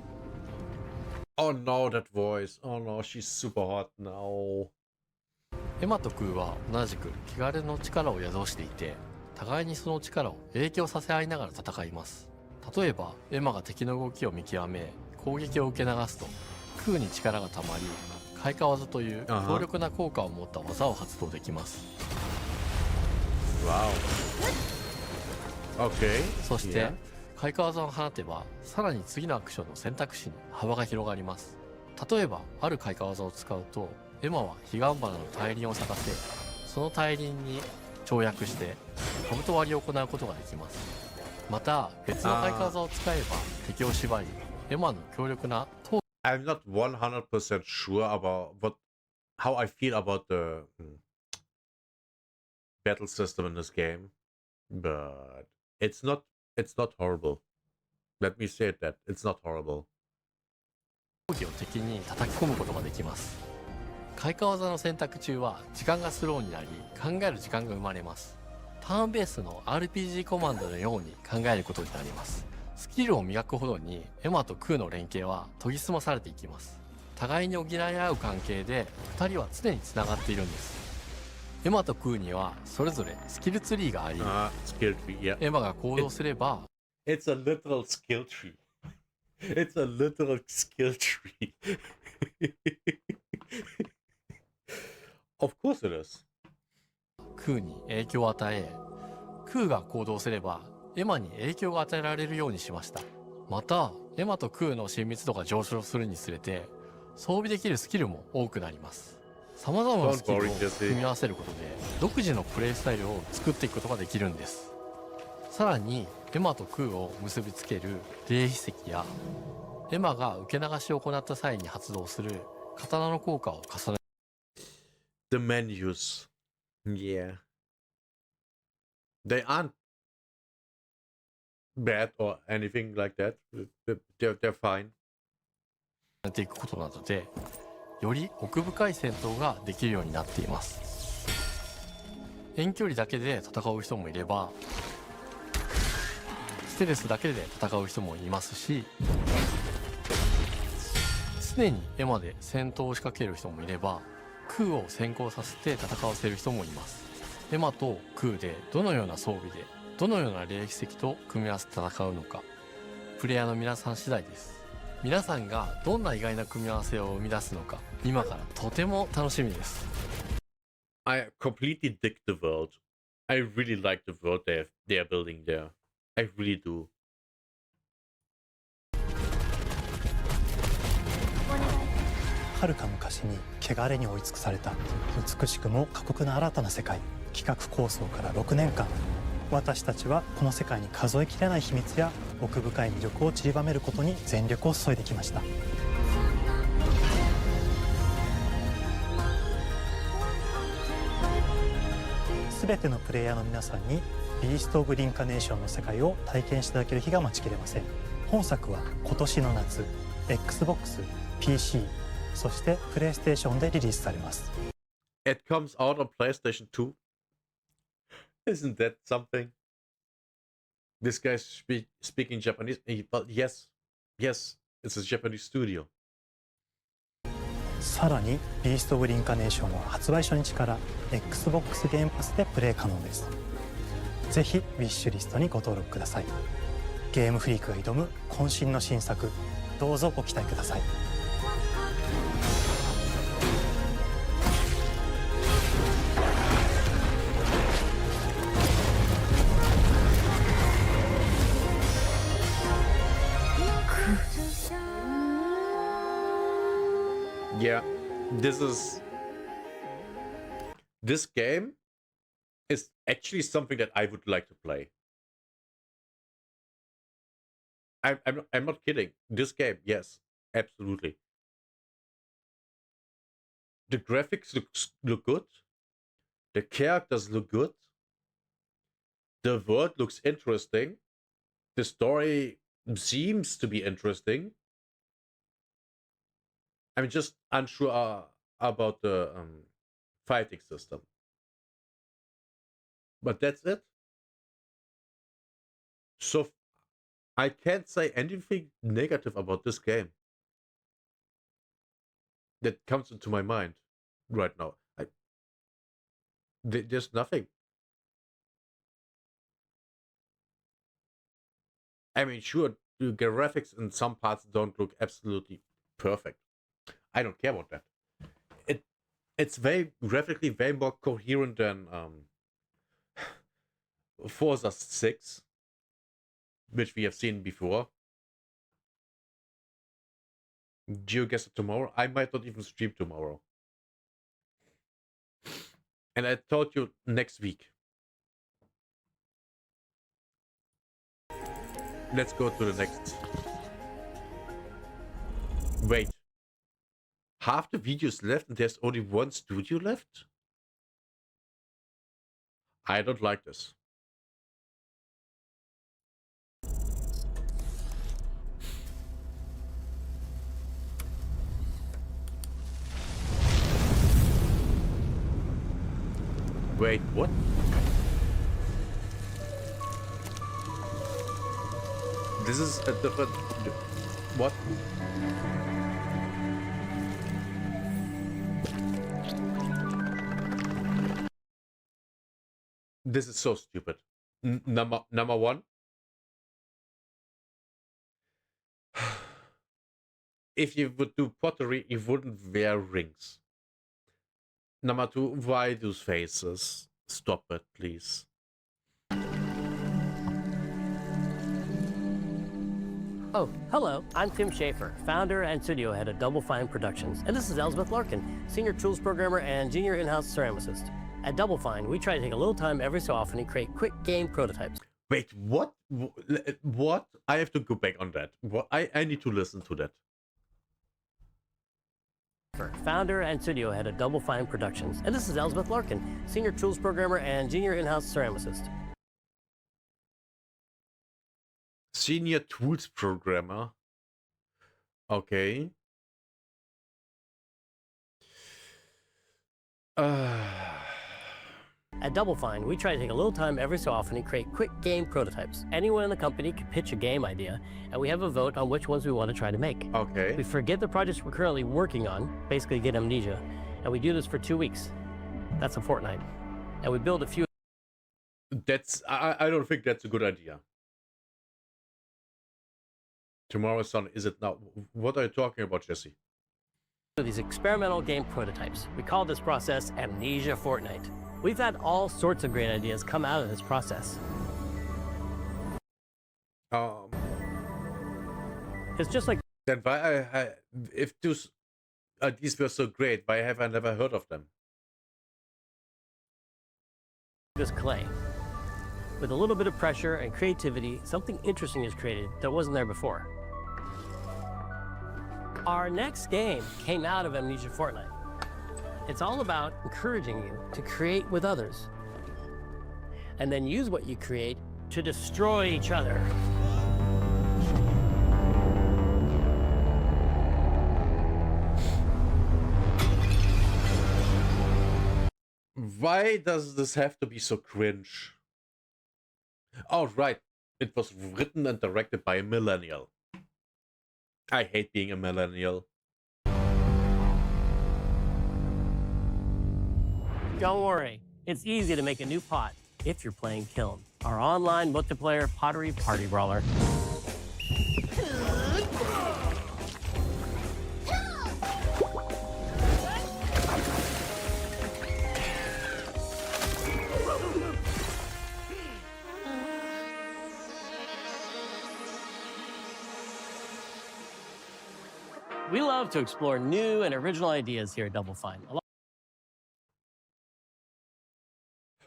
Oh no, that voice. Oh no, she's super hot now. エマとクーは同じく汚れの力を宿していて、互いにその力を影響させ合いながら戦います。例えばエマが敵の動きを見極め攻撃を受け流すと、クーに力がたまり開花技という強力な効果を持った技を発動できます。Wow. Okay. そして開花技を放てば、さらに次のアクションの選択肢に幅が広がります。例えばある開花技を使うと、エマは彼岸花の大輪を咲かせ、その大輪に跳躍して兜割りを行うことができます。また別の開花技を使えば敵を縛り、エマの強力な I'm not 100% sure about how I feel about the battle system in this game, but it's not horrible. Let me say that it's not horrible. 攻撃を敵に叩き込むことができます。開花技の選択中は時間がスローになり、考える時間が生まれます。ターンベースの RPG コマンドのように考えることになります。スキルを磨くほどにエマとクーの連携は研ぎ澄まされていきます。互いに補い合う関係で2人は常につながっているんです。エマとクーにはそれぞれスキルツリーがあり、エマが行動すれば It's a literal skill tree. It's a literal skill tree. Of course it is. クーに影響を与え、クーが行動すればエマに影響が与えられるようにしました。またエマとクーの親密度が上昇するにつれて、装備できるスキルも多くなります。さまざまなスキルを組み合わせることで独自のプレイスタイルを作っていくことができるんです。さらにエマとクーを結びつける霊秘石や、エマが受け流しを行った際に発動する刀の効果を重ね、 The menus. Yeah. They aren't bad or anything like that. They're fine. ていくことなどで、より奥深い戦闘ができるようになっています。遠距離だけで戦う人もいれば、ステルスだけで戦う人もいますし、常にエマで戦闘を仕掛ける人もいれば、クーを先行させて戦わせる人もいます。エマとクーでどのような装備でどのような霊秘石と組み合わせて戦うのか、プレイヤーの皆さん次第です。皆さんがどんな意外な組み合わせを生み出すのか、今からとても楽しみです。 I completely dig the world. I really like the world they're building there. I really do. 遥か昔に汚れに追い尽くされた美しくも過酷な新たな世界。企画構想から6年間、私たちはこの世界に数えきれない秘密や奥深い魅力を散りばめることに全力を注いできました。すべてのプレイヤーの皆さんにビースト・オブ・リンカネーションの世界を体験していただける日が待ちきれません。本作は今年の夏 Xbox、PC、そしてプレイステーションでリリースされます。It comes out on PlayStation 2. Isn't that something? This guy's speaking Japanese. But yes, it's a Japanese studio. さらにビースト・オブ・リンカネーションは発売初日から Xbox ゲームパスでプレイ可能です。ぜひウィッシュリストにご登録ください。ゲームフリークが挑む渾身の新作、どうぞご期待ください。Yeah, this game is actually something that I would like to play. I'm not kidding. This game, yes, absolutely. The graphics look good. The characters look good. The world looks interesting. The story seems to be interesting. I'm just unsure about the fighting system. But that's it. So I can't say anything negative about this game that comes into my mind right now. There's nothing. I mean, sure, the graphics in some parts don't look absolutely perfect. I don't care about that. It's very graphically very more coherent than Forza 6, which we have seen before. GeoGuessr tomorrow. I might not even stream tomorrow. And I told you next week. Let's go to the next. Wait. Half the videos left and there's only one studio left? I don't like this. Wait, what? This is a different... What? This is so stupid. Number one. If you would do pottery, you wouldn't wear rings. Number two, why those faces? Stop it, please. Oh, hello. I'm Tim Schafer, founder and studio head at Double Fine Productions. And this is Elsbeth Larkin, senior tools programmer and junior in-house ceramicist. At Double Fine, we try to take a little time every so often and create quick game prototypes. Wait, what? What? I have to go back on that. What? I need to listen to that. Founder and studio head at Double Fine Productions. And this is Elsbeth Larkin, senior tools programmer and junior in-house ceramicist. Senior tools programmer. Okay. At Double Fine, we try to take a little time every so often and create quick game prototypes. Anyone in the company can pitch a game idea, and we have a vote on which ones we want to try to make. Okay. We forget the projects we're currently working on, basically get amnesia, and we do this for 2 weeks. That's a fortnight. And we build a few... I don't think that's a good idea. Tomorrow's Sun, is it now? What are you talking about, Jesse? These experimental game prototypes. We call this process Amnesia Fortnight. We've had all sorts of great ideas come out of this process. It's just like... Then why if these were so great, why have I never heard of them? This clay. With a little bit of pressure and creativity, something interesting is created that wasn't there before. Our next game came out of Amnesia Fortnite. It's all about encouraging you to create with others, and then use what you create to destroy each other. Why does this have to be so cringe? Oh, right. It was written and directed by a millennial. I hate being a millennial. Don't worry, it's easy to make a new pot if you're playing Kiln, our online multiplayer pottery party brawler. We love to explore new and original ideas here at Double Fine.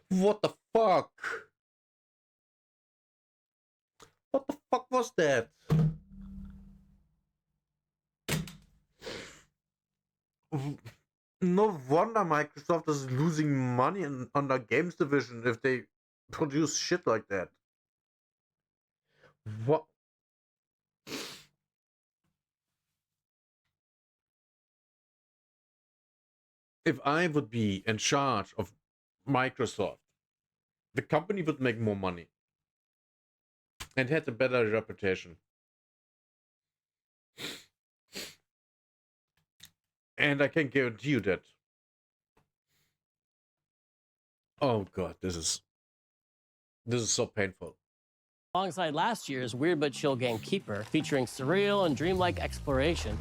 What the fuck? What the fuck was that? No wonder Microsoft is losing money on their games division if they produce shit like that. What? If I would be in charge of Microsoft, the company would make more money and had a better reputation. And I can guarantee you that. Oh god, this is so painful. Alongside last year's Weird But Chill game Keeper, featuring surreal and dreamlike exploration,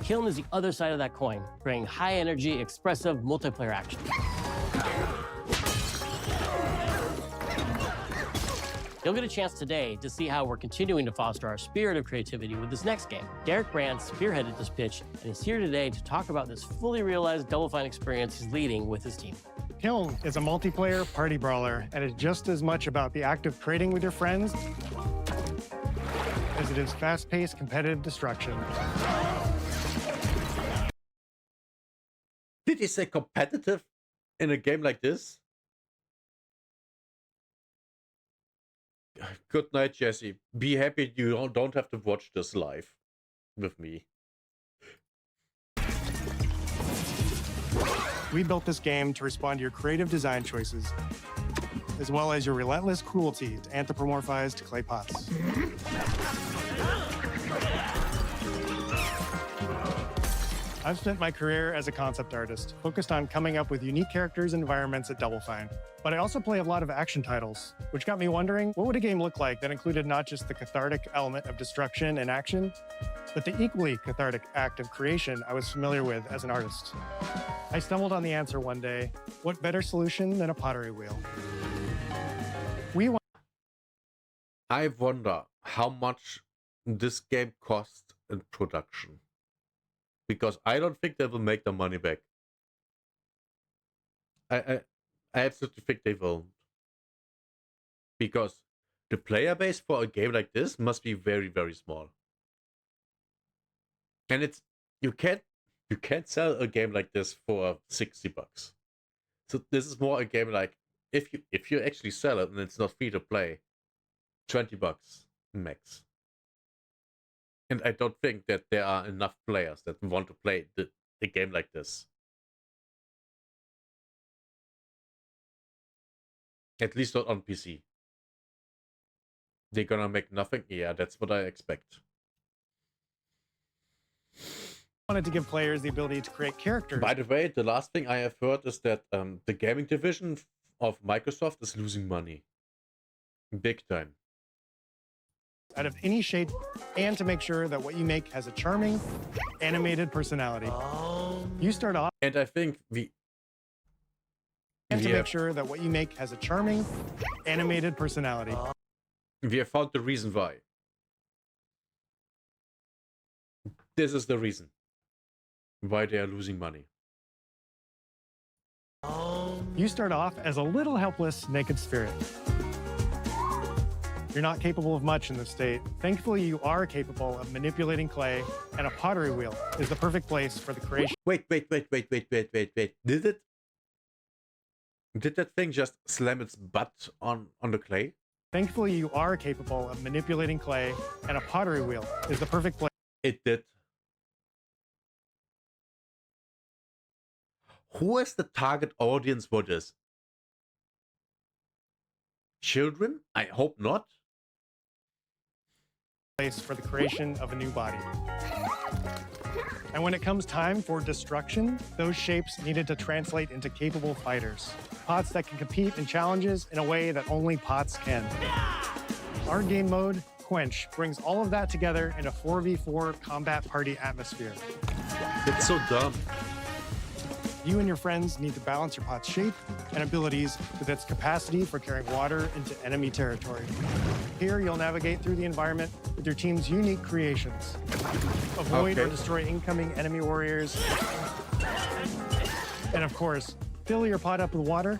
Kiln is the other side of that coin, bringing high-energy, expressive multiplayer action. You'll get a chance today to see how we're continuing to foster our spirit of creativity with this next game. Derek Brand spearheaded this pitch and is here today to talk about this fully realized Double Fine experience he's leading with his team. Kiln is a multiplayer party brawler and is just as much about the act of trading with your friends as it is fast-paced competitive destruction. Did he say competitive in a game like this? Good night, Jesse. Be happy you don't have to watch this live with me. We built this game to respond to your creative design choices, as well as your relentless cruelty to anthropomorphized clay pots. I've spent my career as a concept artist, focused on coming up with unique characters and environments at Double Fine. But I also play a lot of action titles, which got me wondering, what would a game look like that included not just the cathartic element of destruction and action, but the equally cathartic act of creation I was familiar with as an artist? I stumbled on the answer one day. What better solution than a pottery wheel? I wonder how much this game cost in production. Because I don't think they will make the money back. I absolutely think they won't. Because the player base for a game like this must be very, very small. And it's you can't sell a game like this for $60. So this is more a game like if you actually sell it and it's not free to play, $20 max. And I don't think that there are enough players that want to play the game like this. At least not on PC. They're gonna make nothing? Yeah, that's what I expect. I wanted to give players the ability to create characters. By the way, the last thing I have heard is that the gaming division of Microsoft is losing money. Big time. Out of any shade, and to make sure that what you make has a charming, animated personality. You start off, and I think make sure that what you make has a charming, animated personality. We have found the reason why. This is the reason why they are losing money. You start off as a little helpless naked spirit. You're not capable of much in this state. Thankfully, you are capable of manipulating clay, and a pottery wheel is the perfect place for the creation. Wait. Did that thing just slam its butt on the clay? Thankfully, you are capable of manipulating clay, and a pottery wheel is the perfect place. It did. Who is the target audience for this? Children? I hope not. Place for the creation of a new body. And when it comes time for destruction, those shapes needed to translate into capable fighters. Pots that can compete in challenges in a way that only Pots can. Our game mode, Quench, brings all of that together in a 4v4 combat party atmosphere. It's so dumb. You and your friends need to balance your pot's shape and abilities with its capacity for carrying water into enemy territory. Here, you'll navigate through the environment with your team's unique creations. Avoid or destroy incoming enemy warriors. And of course, fill your pot up with water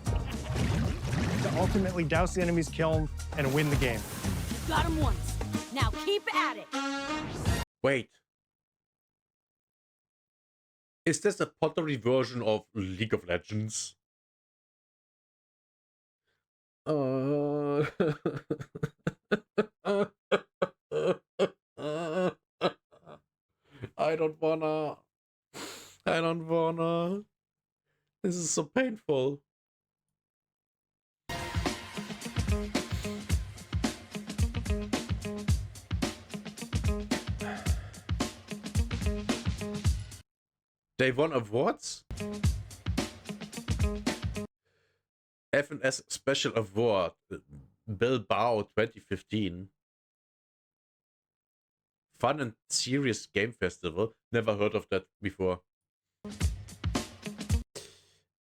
to ultimately douse the enemy's kiln and win the game. Got him once. Now keep at it. Wait. Is this a pottery version of League of Legends? I don't wanna. This is so painful. They won awards? FNS Special Award, Bilbao 2015. Fun and Serious Game Festival. Never heard of that before.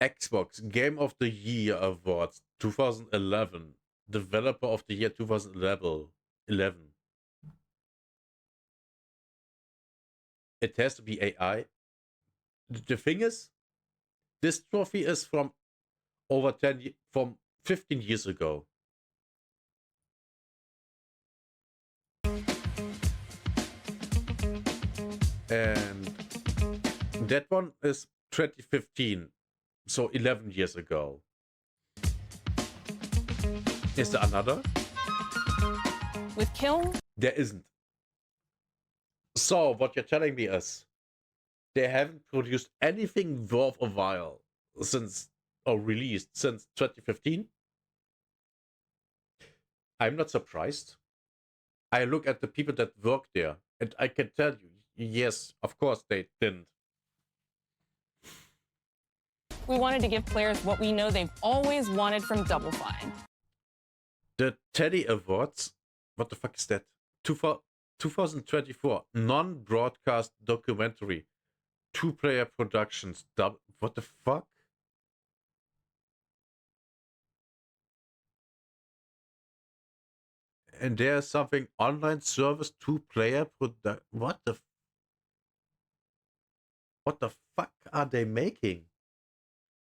Xbox Game of the Year Awards 2011. Developer of the Year 2011. It has to be AI. The thing is, this trophy is from over 15 years ago. And that one is 2015, so 11 years ago. Is there another? With Kiln? There isn't. So, what you're telling me is, they haven't produced anything worth a while since, or released since 2015. I'm not surprised. I look at the people that work there, and I can tell you, yes, of course they didn't. We wanted to give players what we know they've always wanted from Double Fine. The Teddy Awards, what the fuck is that? 2024 non-broadcast documentary. 2-player productions. What the fuck? And there's something online service 2-player product. What the fuck are they making?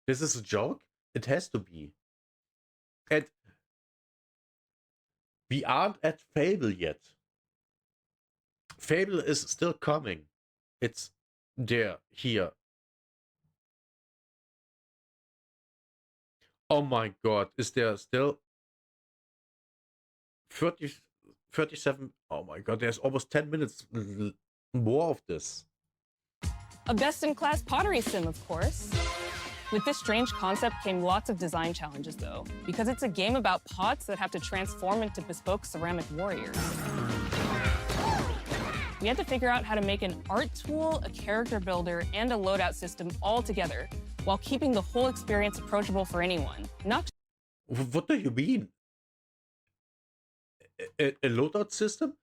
This is a joke? It has to be. And we aren't at Fable yet. Fable is still coming. It's there, here. Oh my god, is there still 37? Oh my god, there's almost 10 minutes more of this. A best-in-class pottery sim, of course. With this strange concept came lots of design challenges, though, because it's a game about pots that have to transform into bespoke ceramic warriors. We had to figure out how to make an art tool, a character builder, and a loadout system all together, while keeping the whole experience approachable for anyone. Not. What do you mean? A loadout system?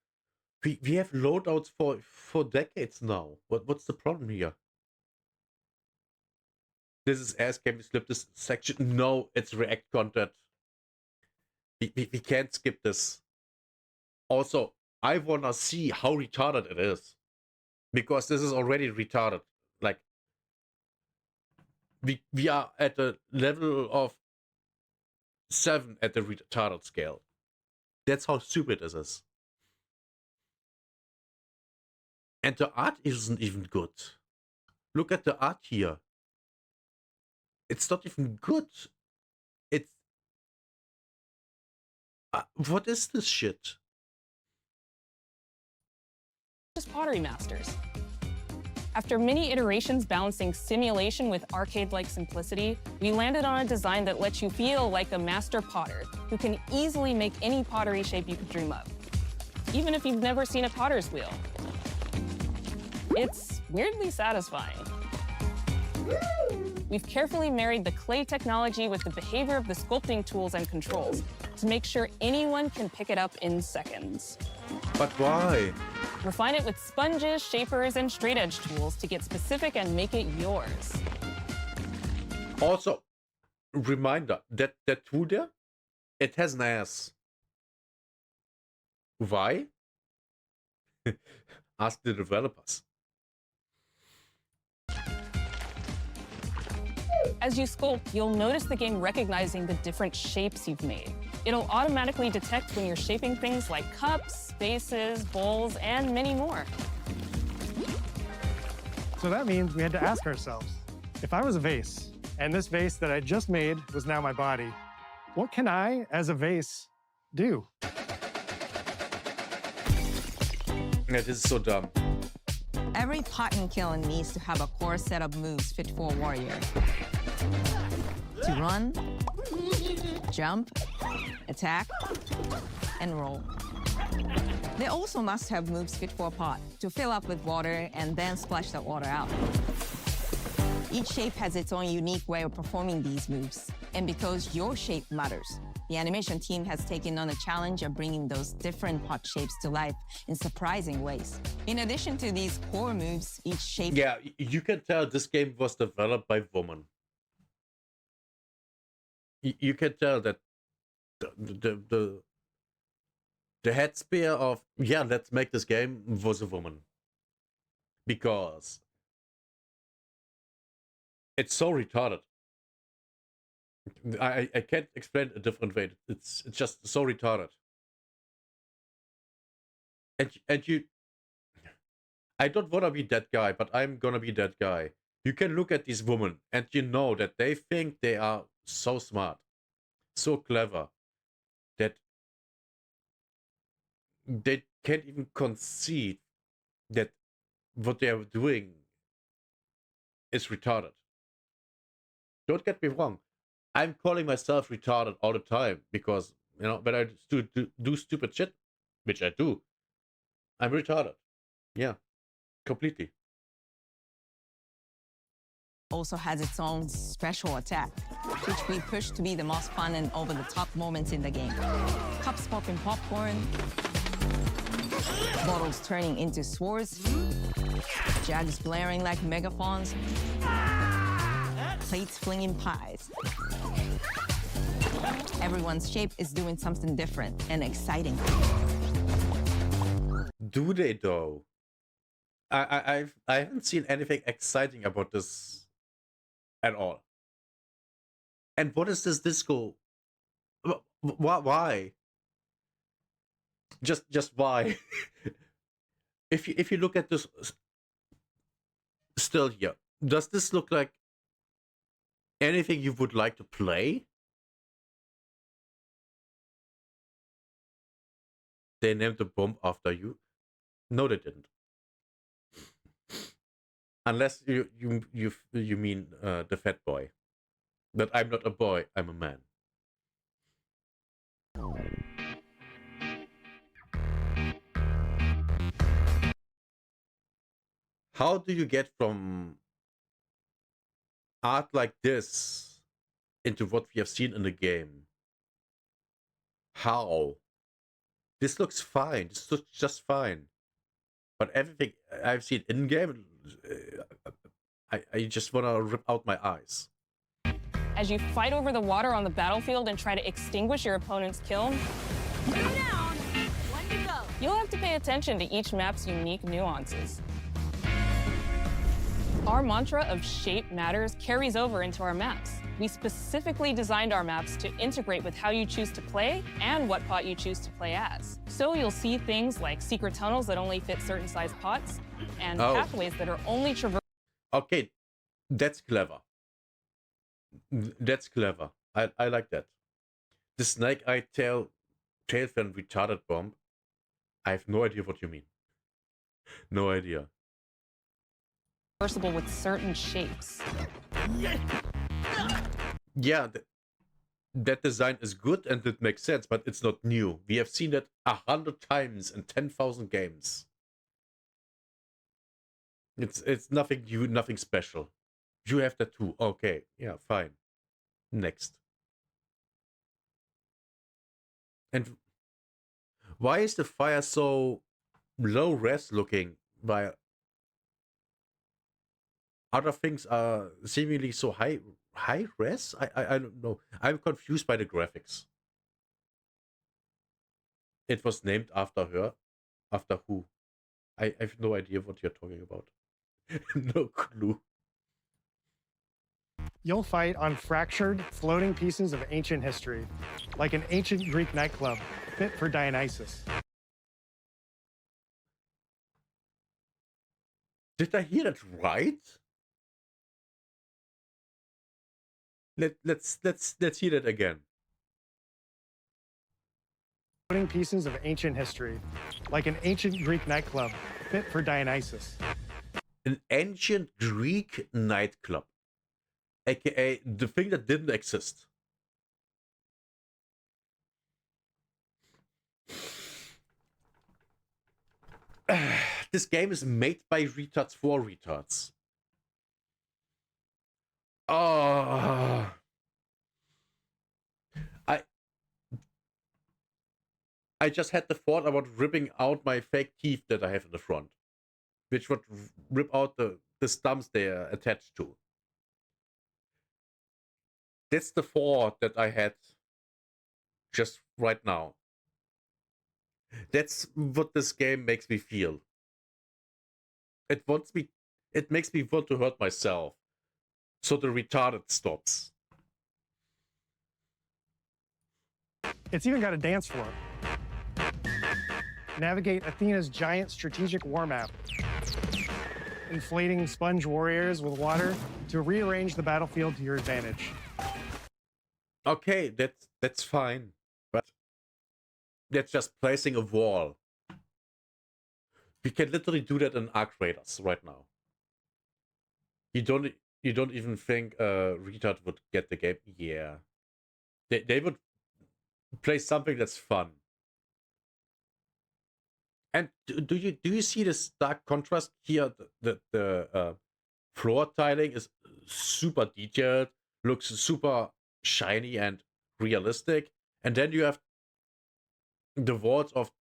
We have loadouts for decades now. What's the problem here? This is ass. Can we skip this section? No, it's React content. We can't skip this. Also, I wanna see how retarded it is. Because this is already retarded. Like, we are at a level of 7 at the retarded scale. That's how stupid this is. And the art isn't even good. Look at the art here. It's not even good. It's... what is this shit? Just Pottery Masters. After many iterations balancing simulation with arcade-like simplicity, we landed on a design that lets you feel like a master potter who can easily make any pottery shape you could dream of, even if you've never seen a potter's wheel. It's weirdly satisfying. We've carefully married the clay technology with the behavior of the sculpting tools and controls to make sure anyone can pick it up in seconds. But why? Refine it with sponges, shapers, and straight edge tools to get specific and make it yours. Also, reminder, that tool there, it has an ass. Why? Ask the developers. As you sculpt, you'll notice the game recognizing the different shapes you've made. It'll automatically detect when you're shaping things like cups, vases, bowls, and many more. So that means we had to ask ourselves, if I was a vase, and this vase that I just made was now my body, what can I, as a vase, do? Yeah, this is so dumb. Every pot and kiln needs to have a core set of moves fit for a warrior. To run, jump, attack, and roll. They also must have moves fit for a pot to fill up with water and then splash that water out. Each shape has its own unique way of performing these moves. And because your shape matters, the animation team has taken on a challenge of bringing those different pot shapes to life in surprising ways. In addition to these core moves, each shape... Yeah, you can tell this game was developed by women. You can tell that the head spear of, yeah, let's make this game, was a woman. Because it's so retarded. I can't explain it a different way. It's just so retarded. And you... I don't want to be that guy, but I'm gonna be that guy. You can look at these women and you know that they think they are so smart, so clever, that they can't even conceive that what they are doing is retarded. Don't get me wrong. I'm calling myself retarded all the time because, you know, when I do stupid shit, which I do, I'm retarded. Yeah, completely. also has its own special attack, which we push to be the most fun and over-the-top moments in the game. Cups popping popcorn, bottles turning into swords, jugs blaring like megaphones, plates flinging pies. Everyone's shape is doing something different and exciting. Do they though? I haven't seen anything exciting about this at all. And what is this disco? Why? Just why? If you look at this still here, does this look like anything you would like to play? They named the bomb after you? No, they didn't. Unless you mean the fat boy. But I'm not a boy, I'm a man. How do you get from art like this into what we have seen in the game? How? This looks fine. This looks just fine. But everything I've seen in-game, I just want to rip out my eyes. As you fight over the water on the battlefield and try to extinguish your opponent's kiln, you'll have to pay attention to each map's unique nuances. Our mantra of shape matters carries over into our maps. We specifically designed our maps to integrate with how you choose to play and what pot you choose to play as. So you'll see things like secret tunnels that only fit certain size pots and pathways that are only traversed. Okay, that's clever. That's clever. I like that. The snake-eye tail fin retarded bomb. I have no idea what you mean. No idea. With certain shapes. Yeah, that design is good and it makes sense, but it's not new. We have seen it 100 times in 10,000 games. It's nothing new, nothing special. You have that too. Okay, yeah, fine. Next. And why is the fire so low res looking? While other things are seemingly so high res? I don't know. I'm confused by the graphics. It was named after her. After who? I have no idea what you're talking about. No clue. You'll fight on fractured, floating pieces of ancient history, like an ancient Greek nightclub fit for Dionysus. Did I hear that right? Let's hear that again. Floating pieces of ancient history, like an ancient Greek nightclub fit for Dionysus. An ancient Greek nightclub, aka the thing that didn't exist. This game is made by retards for retards. Oh, I just had the thought about ripping out my fake teeth that I have in the front, which would rip out the stumps they are attached to. That's the thought that I had just right now. That's what this game makes me feel. It makes me want to hurt myself. So the retarded stops. It's even got a dance floor. Navigate Athena's giant strategic war map. Inflating sponge warriors with water to rearrange the battlefield to your advantage. Okay, that's fine. But that's just placing a wall. We can literally do that in Arc Raiders right now. You don't even think retard would get the game? Yeah. They would play something that's fun. And do you see the stark contrast here? The floor tiling is super detailed, looks super shiny and realistic, and then you have the walls of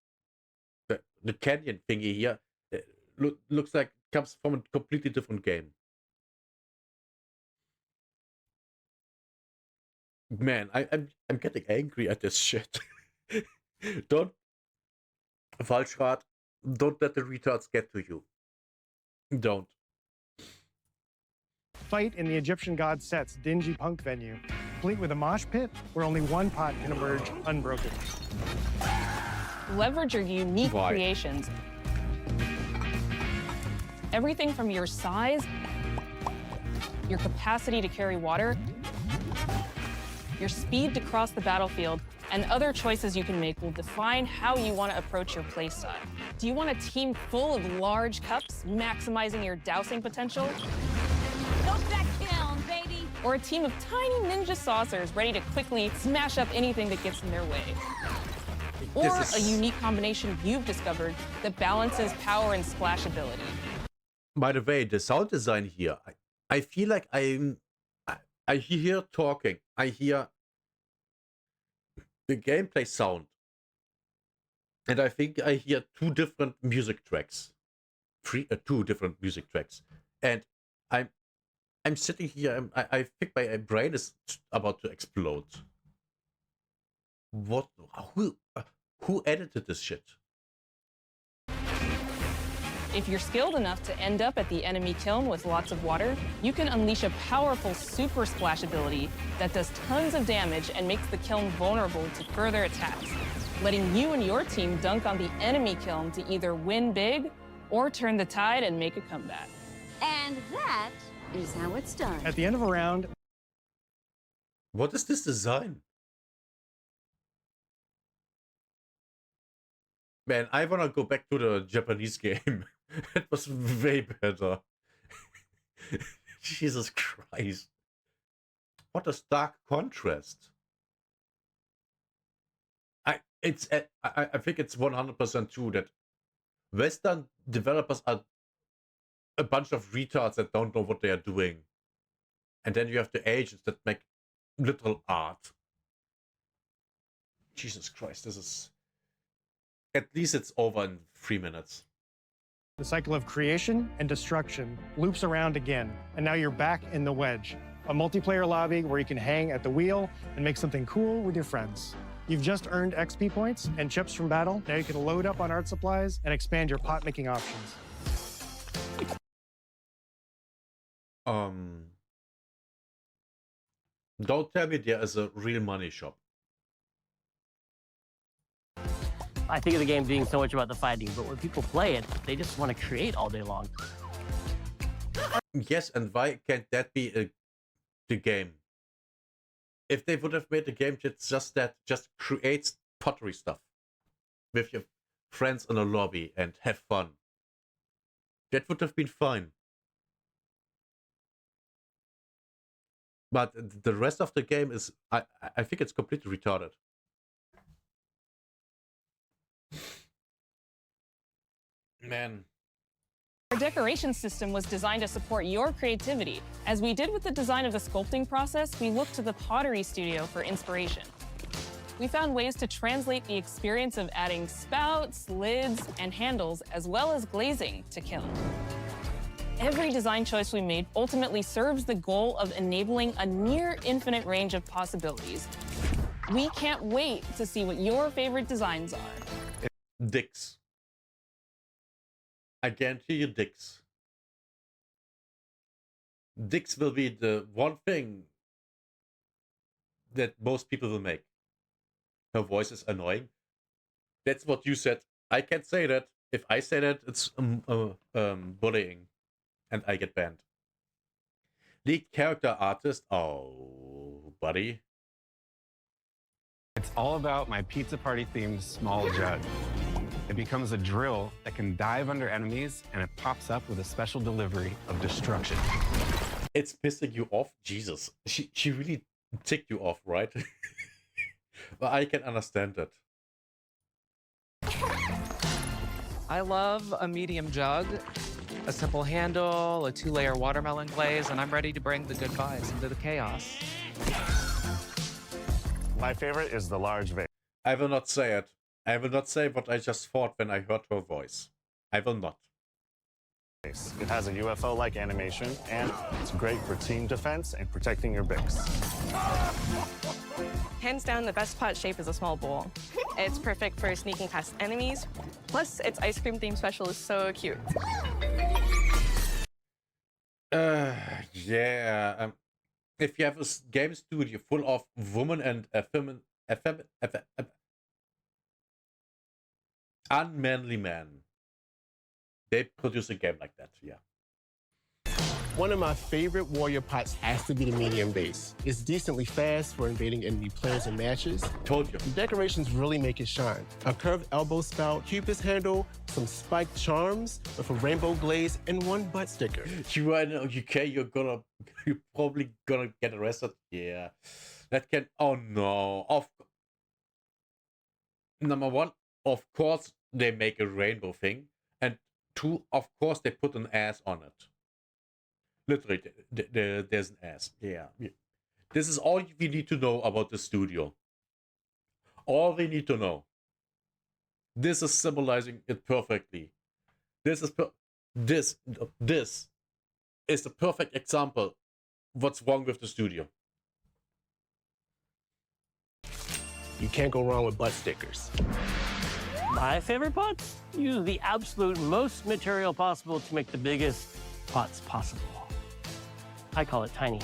the canyon thingy here. Looks like it comes from a completely different game. Man, I'm getting angry at this shit. Don't, Falschrad, don't let the retards get to you. Don't. Fight in the Egyptian god Set's dingy punk venue, complete with a mosh pit where only one pot can emerge unbroken. Leverage your unique creations. Everything from your size, your capacity to carry water, your speed to cross the battlefield, and other choices you can make will define how you want to approach your playstyle. Do you want a team full of large cups, maximizing your dousing potential? Go back down, baby! Or a team of tiny ninja saucers ready to quickly smash up anything that gets in their way? Or a unique combination you've discovered that balances power and splashability. By the way, the sound design here, I feel like I hear talking. I hear the gameplay sound. And I think I hear two different music tracks. Two different music tracks. And I'm sitting here, I think my brain is about to explode. What? Who edited this shit? If you're skilled enough to end up at the enemy kiln with lots of water, you can unleash a powerful super splash ability that does tons of damage and makes the kiln vulnerable to further attacks, letting you and your team dunk on the enemy kiln to either win big or turn the tide and make a comeback. And that is how it's done. At the end of a round... What is this design? Man, I wanna go back to the Japanese game. It was way better. Jesus Christ. What a stark contrast. I think it's 100% true that Western developers are a bunch of retards that don't know what they are doing. And then you have the Asians that make literal art. Jesus Christ, this is... At least it's over in 3 minutes. The cycle of creation and destruction loops around again, and now you're back in the Wedge, a multiplayer lobby where you can hang at the wheel and make something cool with your friends. You've just earned XP points and chips from battle. Now you can load up on art supplies and expand your pot-making options. Don't tell me there is a real money shop. I think of the game being so much about the fighting, but when people play it, they just want to create all day long. Yes, and why can't that be the game? If they would have made a game that's just creates pottery stuff with your friends in a lobby and have fun, that would have been fine. But the rest of the game is, I think it's completely retarded. Man. Our decoration system was designed to support your creativity. As we did with the design of the sculpting process, we looked to the Pottery Studio for inspiration. We found ways to translate the experience of adding spouts, lids, and handles, as well as glazing to kiln. Every design choice we made ultimately serves the goal of enabling a near infinite range of possibilities. We can't wait to see what your favorite designs are. Dicks. I guarantee you dicks. Dicks will be the one thing that most people will make. Her voice is annoying. That's what you said. I can't say that. If I say that, it's bullying. And I get banned. Lead character artist. Oh, buddy. It's all about my pizza party themed small jug. It becomes a drill that can dive under enemies, and it pops up with a special delivery of destruction. It's pissing you off? Jesus. She really ticked you off, right? But I can understand that. I love a medium jug, a simple handle, a 2-layer watermelon glaze, and I'm ready to bring the good vibes into the chaos. My favorite is the large vase. I will not say it. I will not say what I just thought when I heard her voice. I will not. It has a UFO-like animation, and it's great for team defense and protecting your Bix. Hands down, the best pot shape is a small bowl. It's perfect for sneaking past enemies. Plus, its ice cream theme special is so cute. Yeah. If you have a game studio full of women and unmanly men, they produce a game like that, yeah. One of my favorite warrior pots has to be the medium base. It's decently fast for invading enemy players and matches. Told you. The decorations really make it shine. A curved elbow spout, Cupid's handle, some spiked charms with a rainbow glaze, and one butt sticker. You are in the UK, you're probably gonna get arrested. Yeah. That can, oh no. Number one, of course they make a rainbow thing. And two, of course they put an ass on it. Literally, there's an ass. Yeah. This is all we need to know about the studio. All we need to know. This is symbolizing it perfectly. This is this is the perfect example what's wrong with the studio. You can't go wrong with butt stickers. My favorite pots? Use the absolute most material possible to make the biggest pots possible. I call it tiny.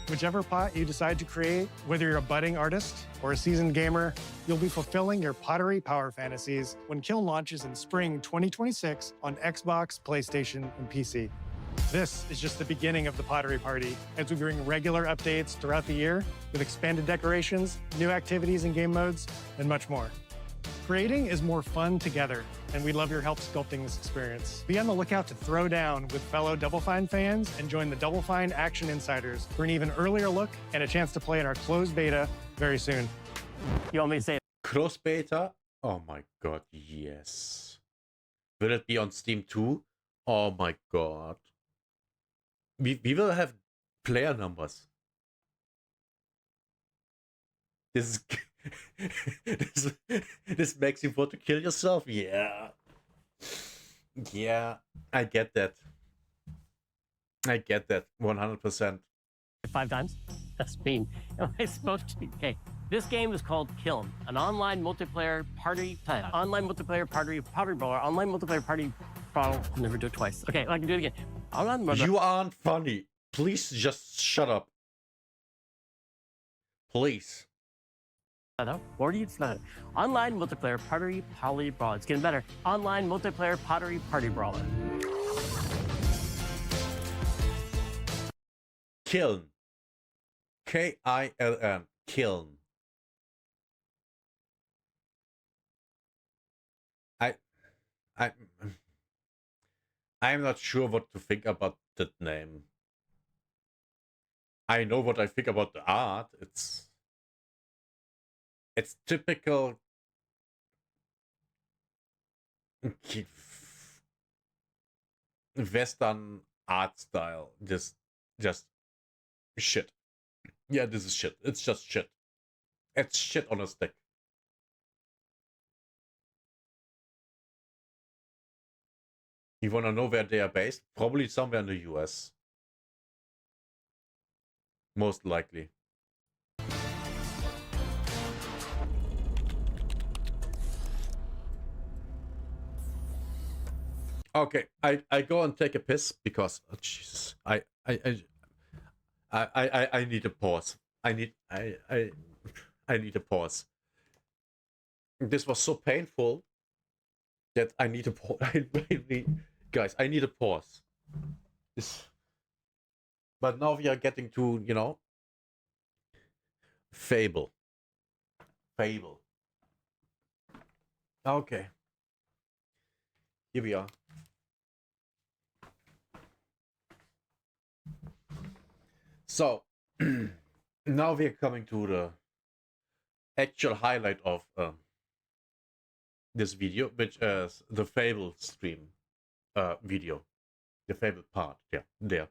Whichever pot you decide to create, whether you're a budding artist or a seasoned gamer, you'll be fulfilling your pottery power fantasies when Kiln launches in spring 2026 on Xbox, PlayStation, and PC. This is just the beginning of the Pottery Party, as we bring regular updates throughout the year with expanded decorations, new activities and game modes, and much more. Creating is more fun together, and we'd love your help sculpting this experience. Be on the lookout to throw down with fellow Double Fine fans and join the Double Fine Action Insiders for an even earlier look and a chance to play in our closed beta very soon. You want me to say closed beta? Oh my god, yes. Will it be on Steam too? Oh my god. We will have player numbers. This is this makes you want to kill yourself. Yeah. Yeah, I get that. I get that 100%. 5 times? That's mean. Am I supposed to? Okay. This game is called Kiln, an online multiplayer party brawler, online multiplayer party brawler. I'll never do it twice. Okay, I can do it again. You aren't funny. Please just shut up. Please. Online multiplayer pottery brawler. It's getting better. Online multiplayer pottery party brawler. Kiln. K-I-L-N. Kiln. I'm not sure what to think about that name. I know what I think about the art. It's typical Western art style. Just shit. Yeah, this is shit. It's just shit. It's shit on a stick. You wanna know where they are based? Probably somewhere in the US. Most likely. Okay, I go and take a piss because oh, Jesus, I need a pause. I need a pause. This was so painful that I need a pause. Guys, I need a pause. But now we are getting to, you know, Fable. Okay. Here we are. So, now we're coming to the actual highlight of this video, which is the Fable stream video. The Fable part, yeah, there.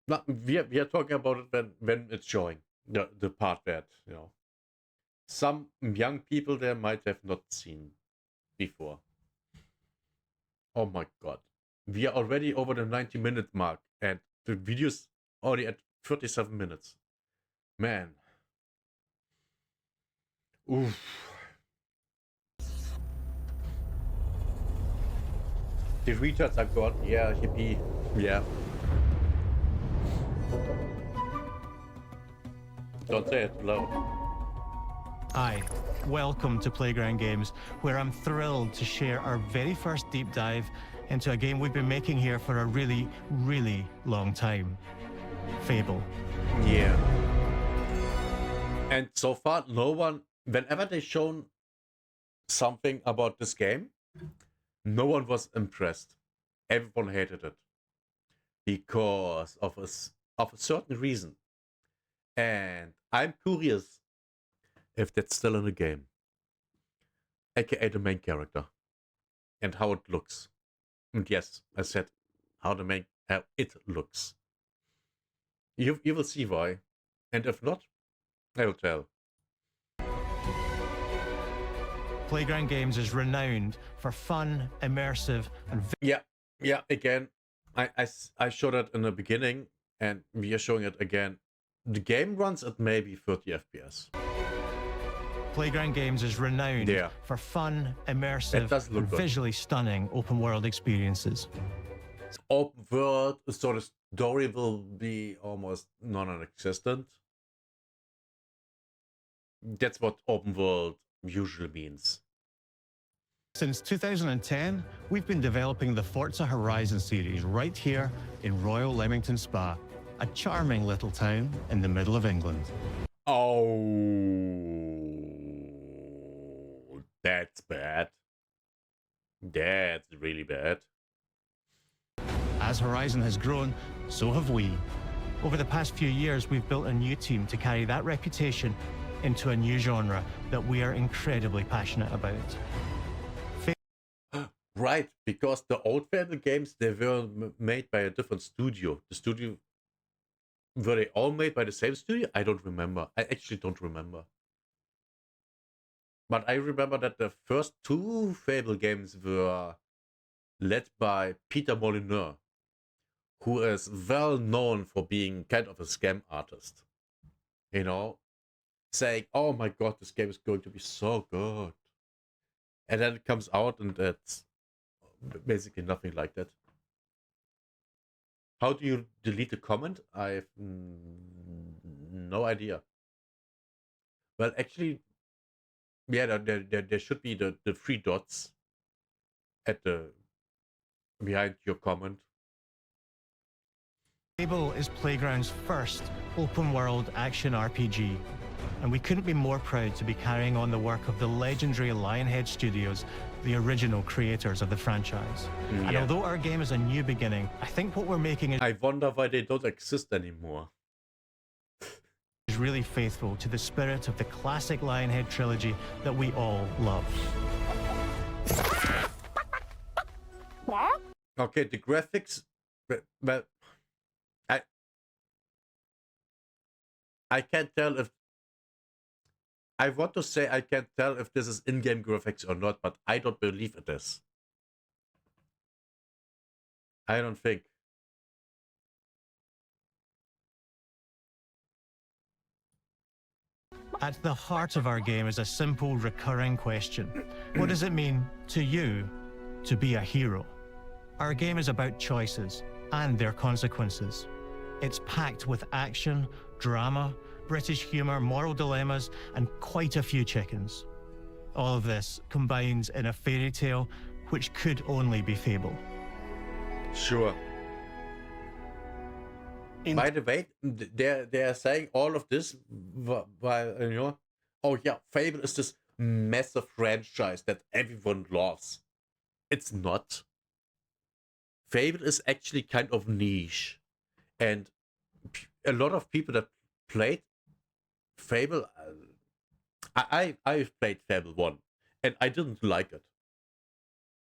Now, we are talking about it when it's showing, the part that, you know, some young people there might have not seen before. Oh my god. We are already over the 90-minute mark and the video's already at 37 minutes. Man. Oof. The retards are gone. Yeah, hippie. Yeah. Don't say it loud. Hi, welcome to Playground Games, where I'm thrilled to share our very first deep dive into a game we've been making here for a really, really long time. Fable. Yeah. And so far, no one, whenever they've shown something about this game, no one was impressed. Everyone hated it. Because of a certain reason. And I'm curious if that's still in the game. AKA the main character. And how it looks. And yes, I said how it looks. You will see why. And if not, I will tell. Playground Games is renowned for fun, immersive, and yeah. Again, I showed it in the beginning. and we are showing it again. The game runs at maybe 30 FPS. Playground Games is renowned for fun, immersive, and visually stunning open world experiences. Open world, so the story will be almost non-existent. That's what open world usually means. Since 2010, we've been developing the Forza Horizon series right here in Royal Leamington Spa, a charming little town in the middle of England. Oh, that's bad. That's really bad. As Horizon has grown, so have we. Over the past few years, we've built a new team to carry that reputation into a new genre that we are incredibly passionate about. Right, because the old Fable games, they were made by a different studio. The studio, were they all made by the same studio? I don't remember. I actually don't remember. But I remember that the first two Fable games were led by Peter Molyneux, who is well known for being kind of a scam artist. You know, saying, oh my god, this game is going to be so good. And then it comes out and it's basically nothing like that. How do you delete a comment? I have no idea. Well, actually, yeah, there should be the three dots at the behind your comment. Fable is Playground's first open-world action RPG, and we couldn't be more proud to be carrying on the work of the legendary Lionhead Studios, the original creators of the franchise. Yeah. And although our game is a new beginning, I think what we're making is... I wonder why they don't exist anymore. ...is really faithful to the spirit of the classic Lionhead trilogy that we all love. Okay, the graphics... Well, I can't tell if... I want to say I can't tell if this is in-game graphics or not, but I don't believe it is. I don't think. At the heart of our game is a simple, recurring question. What does it mean to you to be a hero? Our game is about choices and their consequences. It's packed with action, drama, British humour, moral dilemmas, and quite a few chickens. All of this combines in a fairy tale which could only be Fable. Sure. By the way, they're saying all of this while, you know, oh yeah, Fable is this massive franchise that everyone loves. It's not. Fable is actually kind of niche. And a lot of people that played Fable, I've played Fable 1, and I didn't like it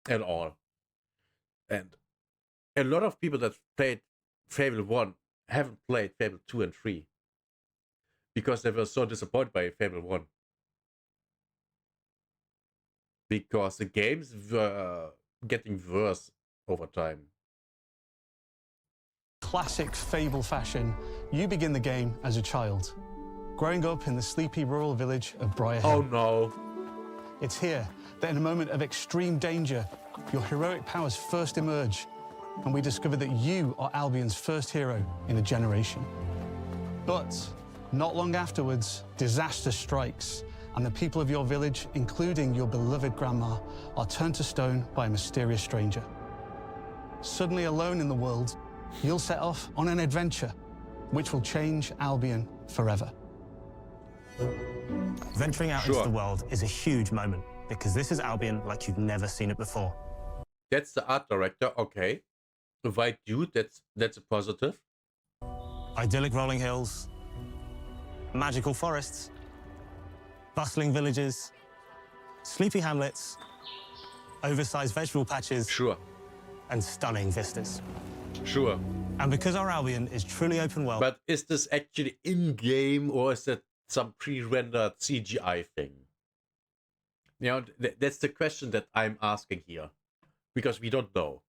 at all. And a lot of people that played Fable 1 haven't played Fable 2 and 3 because they were so disappointed by Fable 1. Because the games were getting worse over time. Classic Fable fashion, you begin the game as a child, growing up in the sleepy rural village of Briarhill. Oh no. It's here that in a moment of extreme danger, your heroic powers first emerge, and we discover that you are Albion's first hero in a generation. But not long afterwards, disaster strikes, and the people of your village, including your beloved grandma, are turned to stone by a mysterious stranger. Suddenly alone in the world, you'll set off on an adventure which will change Albion forever. Venturing out into the world is a huge moment because this is Albion like you've never seen it before. That's the art director, okay. A white dude, that's a positive. Idyllic rolling hills, magical forests, bustling villages, sleepy hamlets, oversized vegetable patches, sure, and stunning vistas. Sure. And because our Albion is truly open world... But is this actually in-game or is it some pre-rendered CGI thing? You know, that's the question that I'm asking here. Because we don't know.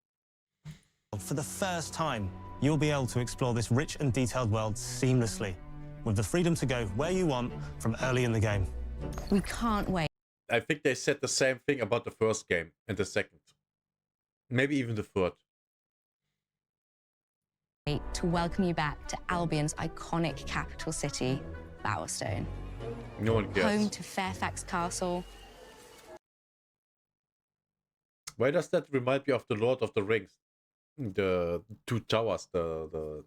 For the first time, you'll be able to explore this rich and detailed world seamlessly, with the freedom to go where you want from early in the game. We can't wait. I think they said the same thing about the first game and the second. Maybe even the third. To welcome you back to Albion's iconic capital city, Bowerstone. No one cares. Home to Fairfax Castle. Why does that remind me of the Lord of the Rings? The two towers, the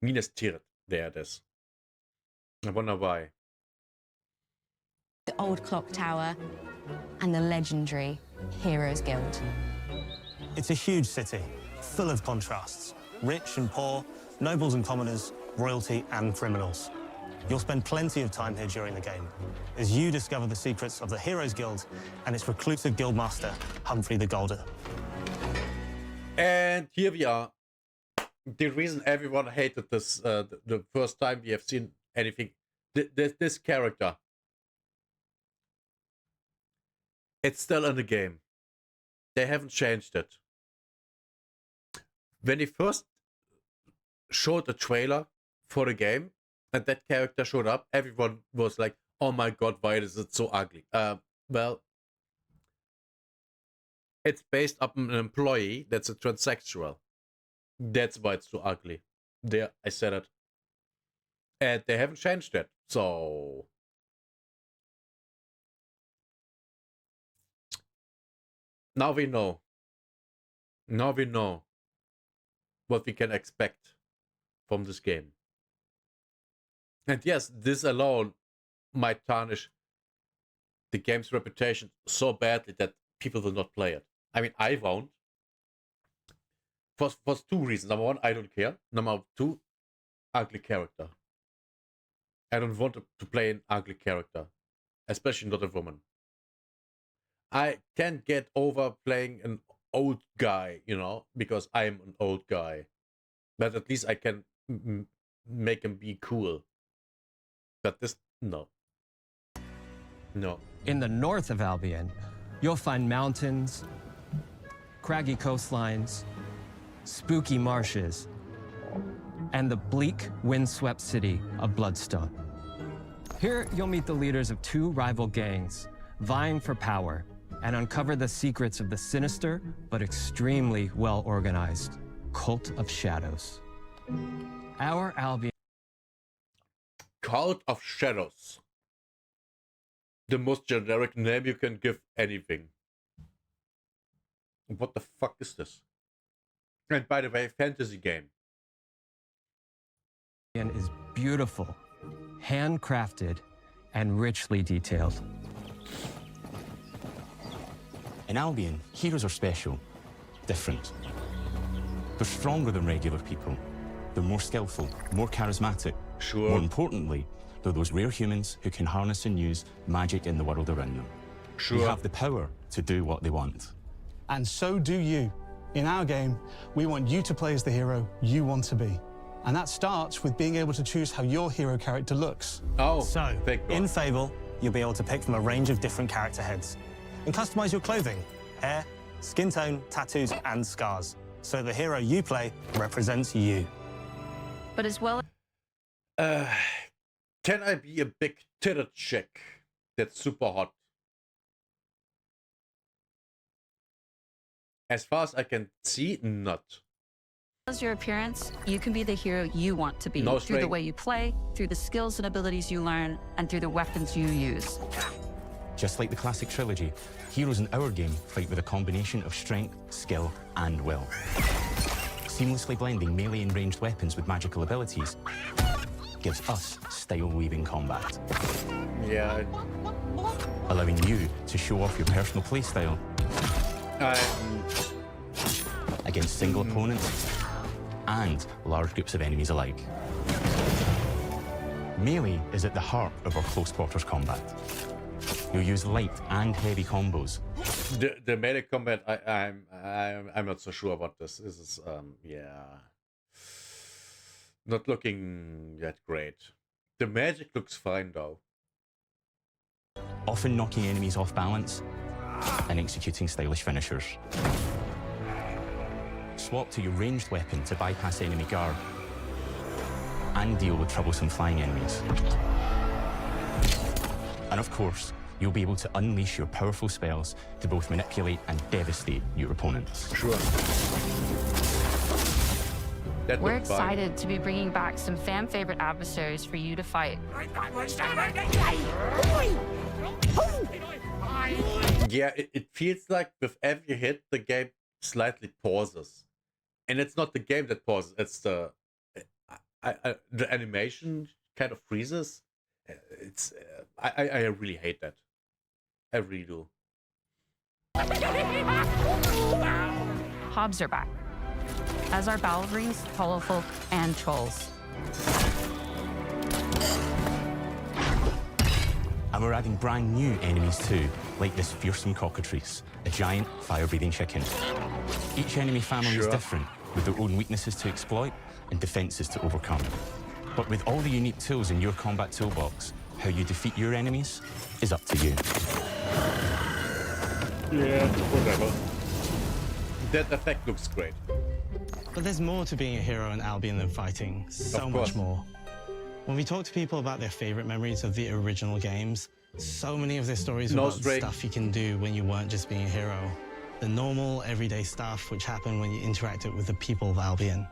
Minas Tirith, there it is. I wonder why. The old clock tower and the legendary Heroes Guild. It's a huge city, full of contrasts. Rich and poor, nobles and commoners, royalty and criminals. You'll spend plenty of time here during the game as you discover the secrets of the Heroes Guild and its reclusive guildmaster, Humphrey the Golder. And here we are. The reason everyone hated this, the first time we have seen anything, this character. It's still in the game. They haven't changed it. When they first showed a trailer for the game and that character showed up, everyone was like, oh my god, why is it so ugly? Well, it's based on an employee that's a transsexual. That's why it's so ugly. There, I said it. And they haven't changed it, so... Now we know. Now we know what we can expect from this game. And yes, this alone might tarnish the game's reputation so badly that people will not play it. I mean, I won't. For two reasons. Number one, I don't care. Number two, ugly character. I don't want to play an ugly character. Especially not a woman. I can't get over playing an old guy, you know, because I'm an old guy. But at least I can make him be cool. But this, no. No. In the north of Albion, you'll find mountains, craggy coastlines, spooky marshes, and the bleak, windswept city of Bloodstone. Here, you'll meet the leaders of two rival gangs, vying for power, and uncover the secrets of the sinister but extremely well-organized Cult of Shadows. Our Albion... Cult of Shadows. The most generic name you can give anything. What the fuck is this? And by the way, fantasy game. ...is beautiful, handcrafted, and richly detailed. In Albion, heroes are special, different. They're stronger than regular people. They're more skillful, more charismatic. Sure. More importantly, they're those rare humans who can harness and use magic in the world around them. Sure. They have the power to do what they want. And so do you. In our game, we want you to play as the hero you want to be. And that starts with being able to choose how your hero character looks. Oh, so, in Fable, you'll be able to pick from a range of different character heads and customize your clothing, hair, skin tone, tattoos, and scars, so the hero you play represents you. But as well... Can I be a big titted chick that's super hot? As far as I can see, not. As your appearance, you can be the hero you want to be through the way you play, through the skills and abilities you learn, and through the weapons you use. Just like the classic trilogy, heroes in our game fight with a combination of strength, skill, and will. Seamlessly blending melee and ranged weapons with magical abilities gives us style-weaving combat. Yeah. Allowing you to show off your personal playstyle against single opponents and large groups of enemies alike. Melee is at the heart of our close quarters combat. You'll use light and heavy combos. The melee combat, I'm not so sure about this. This is yeah, not looking that great. The magic looks fine though. Often knocking enemies off balance and executing stylish finishers. swap to your ranged weapon to bypass enemy guard and deal with troublesome flying enemies. And of course, you'll be able to unleash your powerful spells to both manipulate and devastate your opponents. Sure. We're excited to be bringing back some fan-favorite adversaries for you to fight. Yeah, it feels like with every hit, the game slightly pauses. And it's not the game that pauses, it's the animation kind of freezes. It's I really hate that. I really do. Hobbs are back, as are Balverines, Hollowfolk, and Trolls. And we're adding brand new enemies too, like this fearsome cockatrice, a giant fire-breathing chicken. Each enemy family is different, with their own weaknesses to exploit and defenses to overcome. But with all the unique tools in your combat toolbox, how you defeat your enemies is up to you. Yeah, whatever. That effect looks great. But there's more to being a hero in Albion than fighting. So much more. When we talk to people about their favorite memories of the original games, so many of their stories were about the stuff you can do when you weren't just being a hero. The normal, everyday stuff which happened when you interacted with the people of Albion.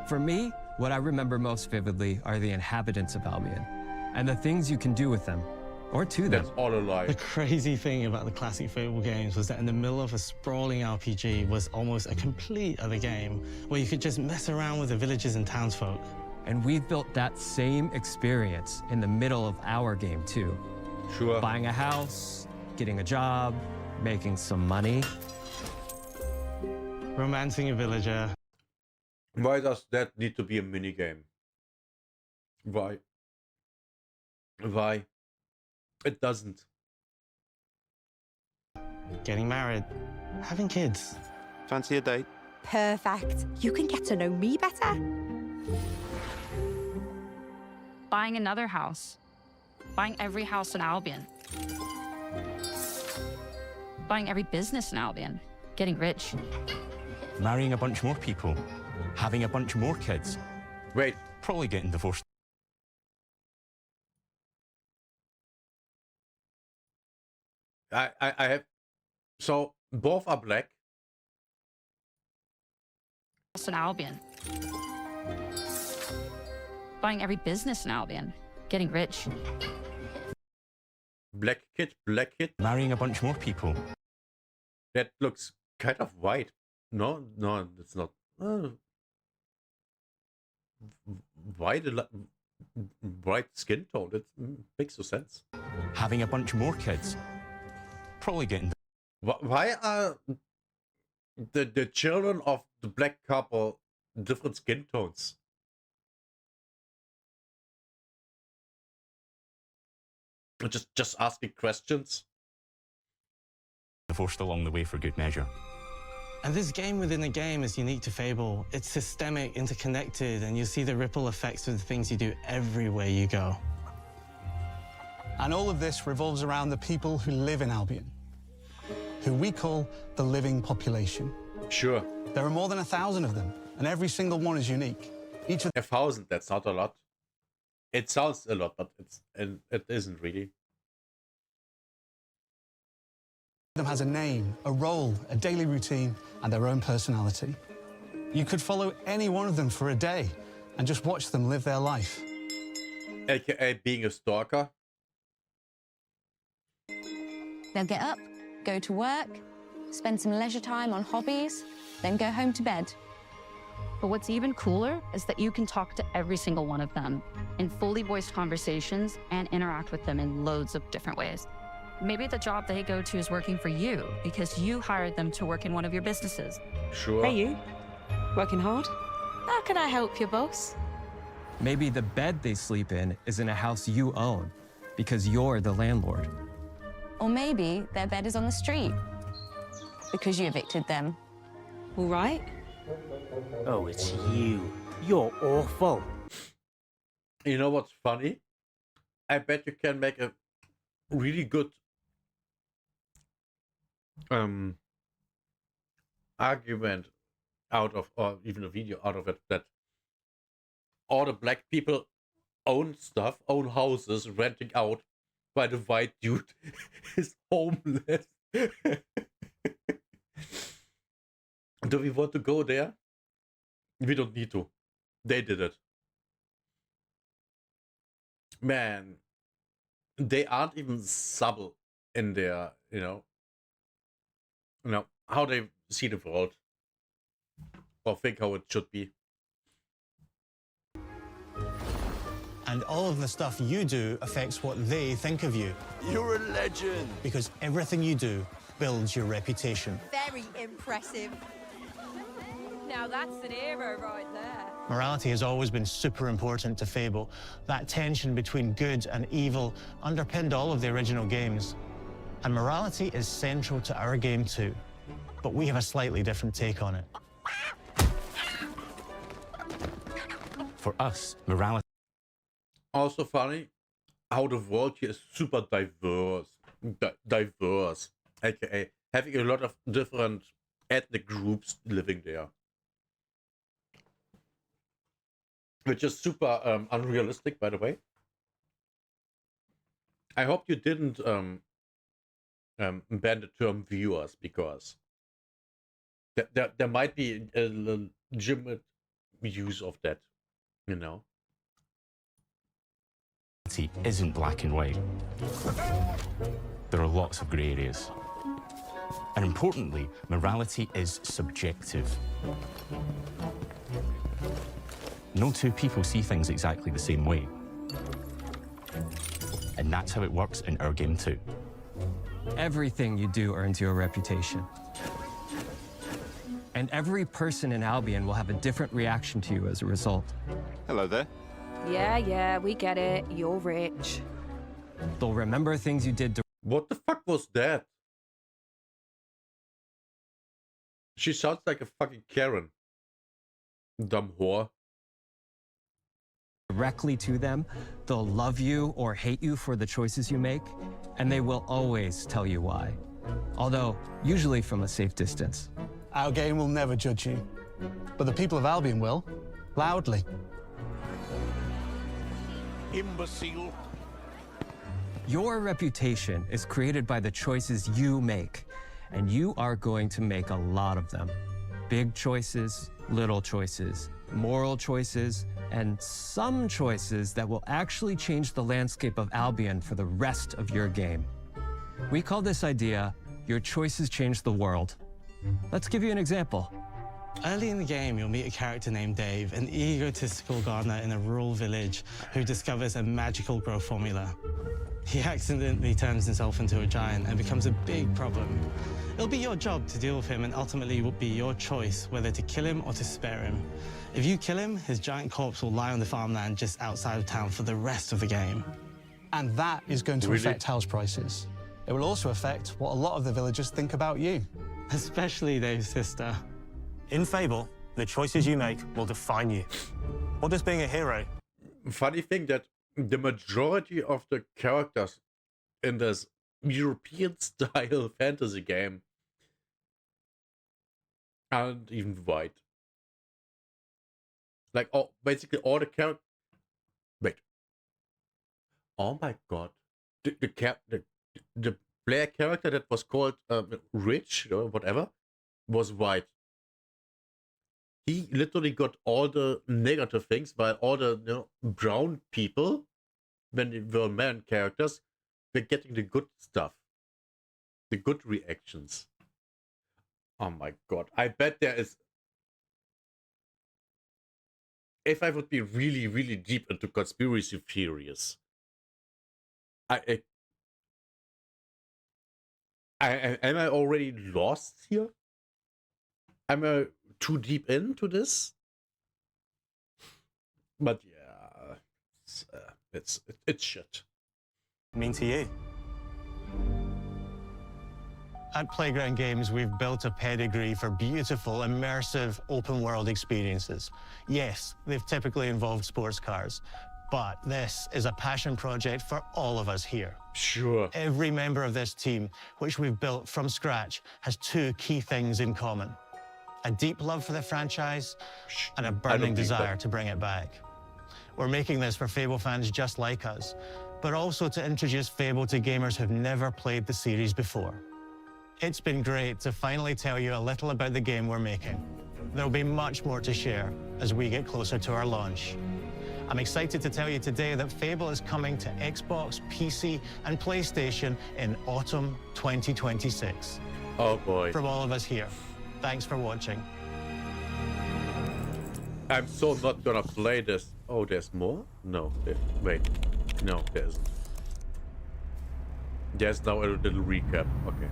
For me, what I remember most vividly are the inhabitants of Albion and the things you can do with them, or to them. That's all a lie. The crazy thing about the classic Fable games was that in the middle of a sprawling RPG was almost a complete other game where you could just mess around with the villages and townsfolk. And we've built that same experience in the middle of our game too. Sure. Buying a house, getting a job, making some money. Romancing a villager. Why does that need to be a minigame? Why? Why? It doesn't. Getting married. Having kids. Fancy a date? Perfect. You can get to know me better. Buying another house. Buying every house in Albion. Buying every business in Albion. Getting rich. Marrying a bunch more people. Having a bunch more kids. Wait. Probably getting divorced. I have... So, both are black. In Albion. Buying every business in Albion. Getting rich. Black kid. Marrying a bunch more people. That looks kind of white. No, it's not. White skin tone. It makes no sense. Having a bunch more kids. Probably getting... Why are the children of the black couple different skin tones? Just asking questions. Divorced along the way for good measure. And this game within a game is unique to Fable. It's systemic, interconnected, and you see the ripple effects of the things you do everywhere you go. And all of this revolves around the people who live in Albion, who we call the living population. Sure. There are more than 1,000 of them, and every single one is unique. Each of 1,000, that's not a lot. It sounds a lot, but it isn't really. them has a name, a role, a daily routine, and their own personality. You could follow any one of them for a day and just watch them live their life. AKA being a stalker. They'll get up, go to work, spend some leisure time on hobbies, then go home to bed. But what's even cooler is that you can talk to every single one of them in fully voiced conversations and interact with them in loads of different ways. Maybe the job they go to is working for you because you hired them to work in one of your businesses. Sure. Hey, you. Working hard? How can I help you, boss? Maybe the bed they sleep in is in a house you own because you're the landlord. Or maybe their bed is on the street because you evicted them. All right. Oh, it's you. You're awful. You know what's funny? I bet you can make a really good argument out of, or even a video out of it, that all the black people own stuff, own houses, renting out, while the white dude is homeless. Do we want to go there? We don't need to. They did it. Man, they aren't even subtle in their, how they see the world or think how it should be. And all of the stuff you do affects what they think of you. You're a legend. Because everything you do builds your reputation. Very impressive. Now that's an hero right there. Morality has always been super important to Fable. That tension between good and evil underpinned all of the original games. And morality is central to our game too. But we have a slightly different take on it. For us, morality... Also funny how the world here is super diverse. Diverse. AKA having a lot of different ethnic groups living there. Which is super unrealistic, by the way. I hope you didn't ban the term viewers, because there might be a legitimate use of that, isn't black and white. There are lots of grey areas. And importantly, morality is subjective. No two people see things exactly the same way. And that's how it works in our game too. Everything you do earns you a reputation. And every person in Albion will have a different reaction to you as a result. Hello there. Yeah, we get it. You're rich. They'll remember things you did. What the fuck was that? She sounds like a fucking Karen. Dumb whore. Directly to them, they'll love you or hate you for the choices you make, and they will always tell you why. Although, usually from a safe distance. Our game will never judge you, but the people of Albion will, loudly. Imbecile. Your reputation is created by the choices you make, and you are going to make a lot of them. Big choices, little choices, moral choices, and some choices that will actually change the landscape of Albion for the rest of your game. We call this idea, your choices change the world. Let's give you an example. Early in the game, you'll meet a character named Dave, an egotistical gardener in a rural village who discovers a magical growth formula. He accidentally turns himself into a giant and becomes a big problem. It'll be your job to deal with him, and ultimately it will be your choice whether to kill him or to spare him. If you kill him, his giant corpse will lie on the farmland just outside of town for the rest of the game. And that is going to affect house prices. It will also affect what a lot of the villagers think about you. Especially Dave's sister. In Fable, the choices you make will define you. What does being a hero? Funny thing that the majority of the characters in this European-style fantasy game aren't even white. Like, basically all the characters... Wait. Oh my god. The player character that was called Rich, or whatever, was white. He literally got all the negative things, while all the brown people, when they were man characters, were getting the good stuff. The good reactions. Oh my god. I bet there is... If I would be really, really deep into conspiracy theories, am I already lost here? Am I too deep into this? But yeah, it's shit. Mean to you? At Playground Games, we've built a pedigree for beautiful, immersive, open-world experiences. Yes, they've typically involved sports cars, but this is a passion project for all of us here. Sure. Every member of this team, which we've built from scratch, has two key things in common: a deep love for the franchise, and a burning desire to bring it back. We're making this for Fable fans just like us, but also to introduce Fable to gamers who've never played the series before. It's been great to finally tell you a little about the game we're making. There'll be much more to share as we get closer to our launch. I'm excited to tell you today that Fable is coming to Xbox, PC, and PlayStation in autumn 2026. Oh boy. From all of us here, thanks for watching. I'm so not gonna play this. Oh, there's more? No, wait. No, there isn't. There's now a little recap. Okay.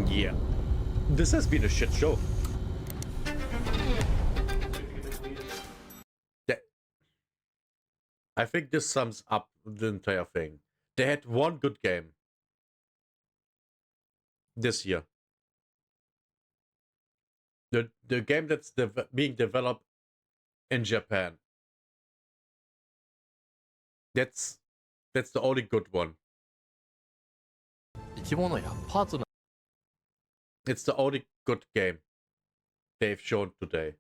Yeah. This has been a shit show. I think this sums up the entire thing. They had one good game this year. The game that's being developed in Japan. That's the only good one. It's the only good game they've shown today.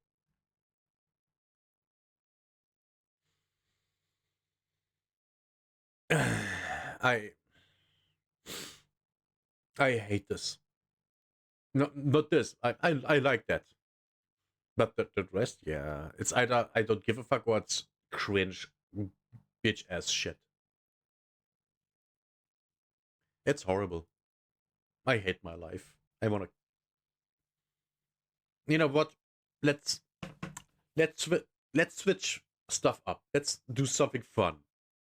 I hate this. No, not this. I like that. But the rest, yeah. It's either I don't give a fuck or it's cringe, bitch ass shit. It's horrible. I hate my life. I wanna... You know what? Let's switch stuff up. Let's do something fun.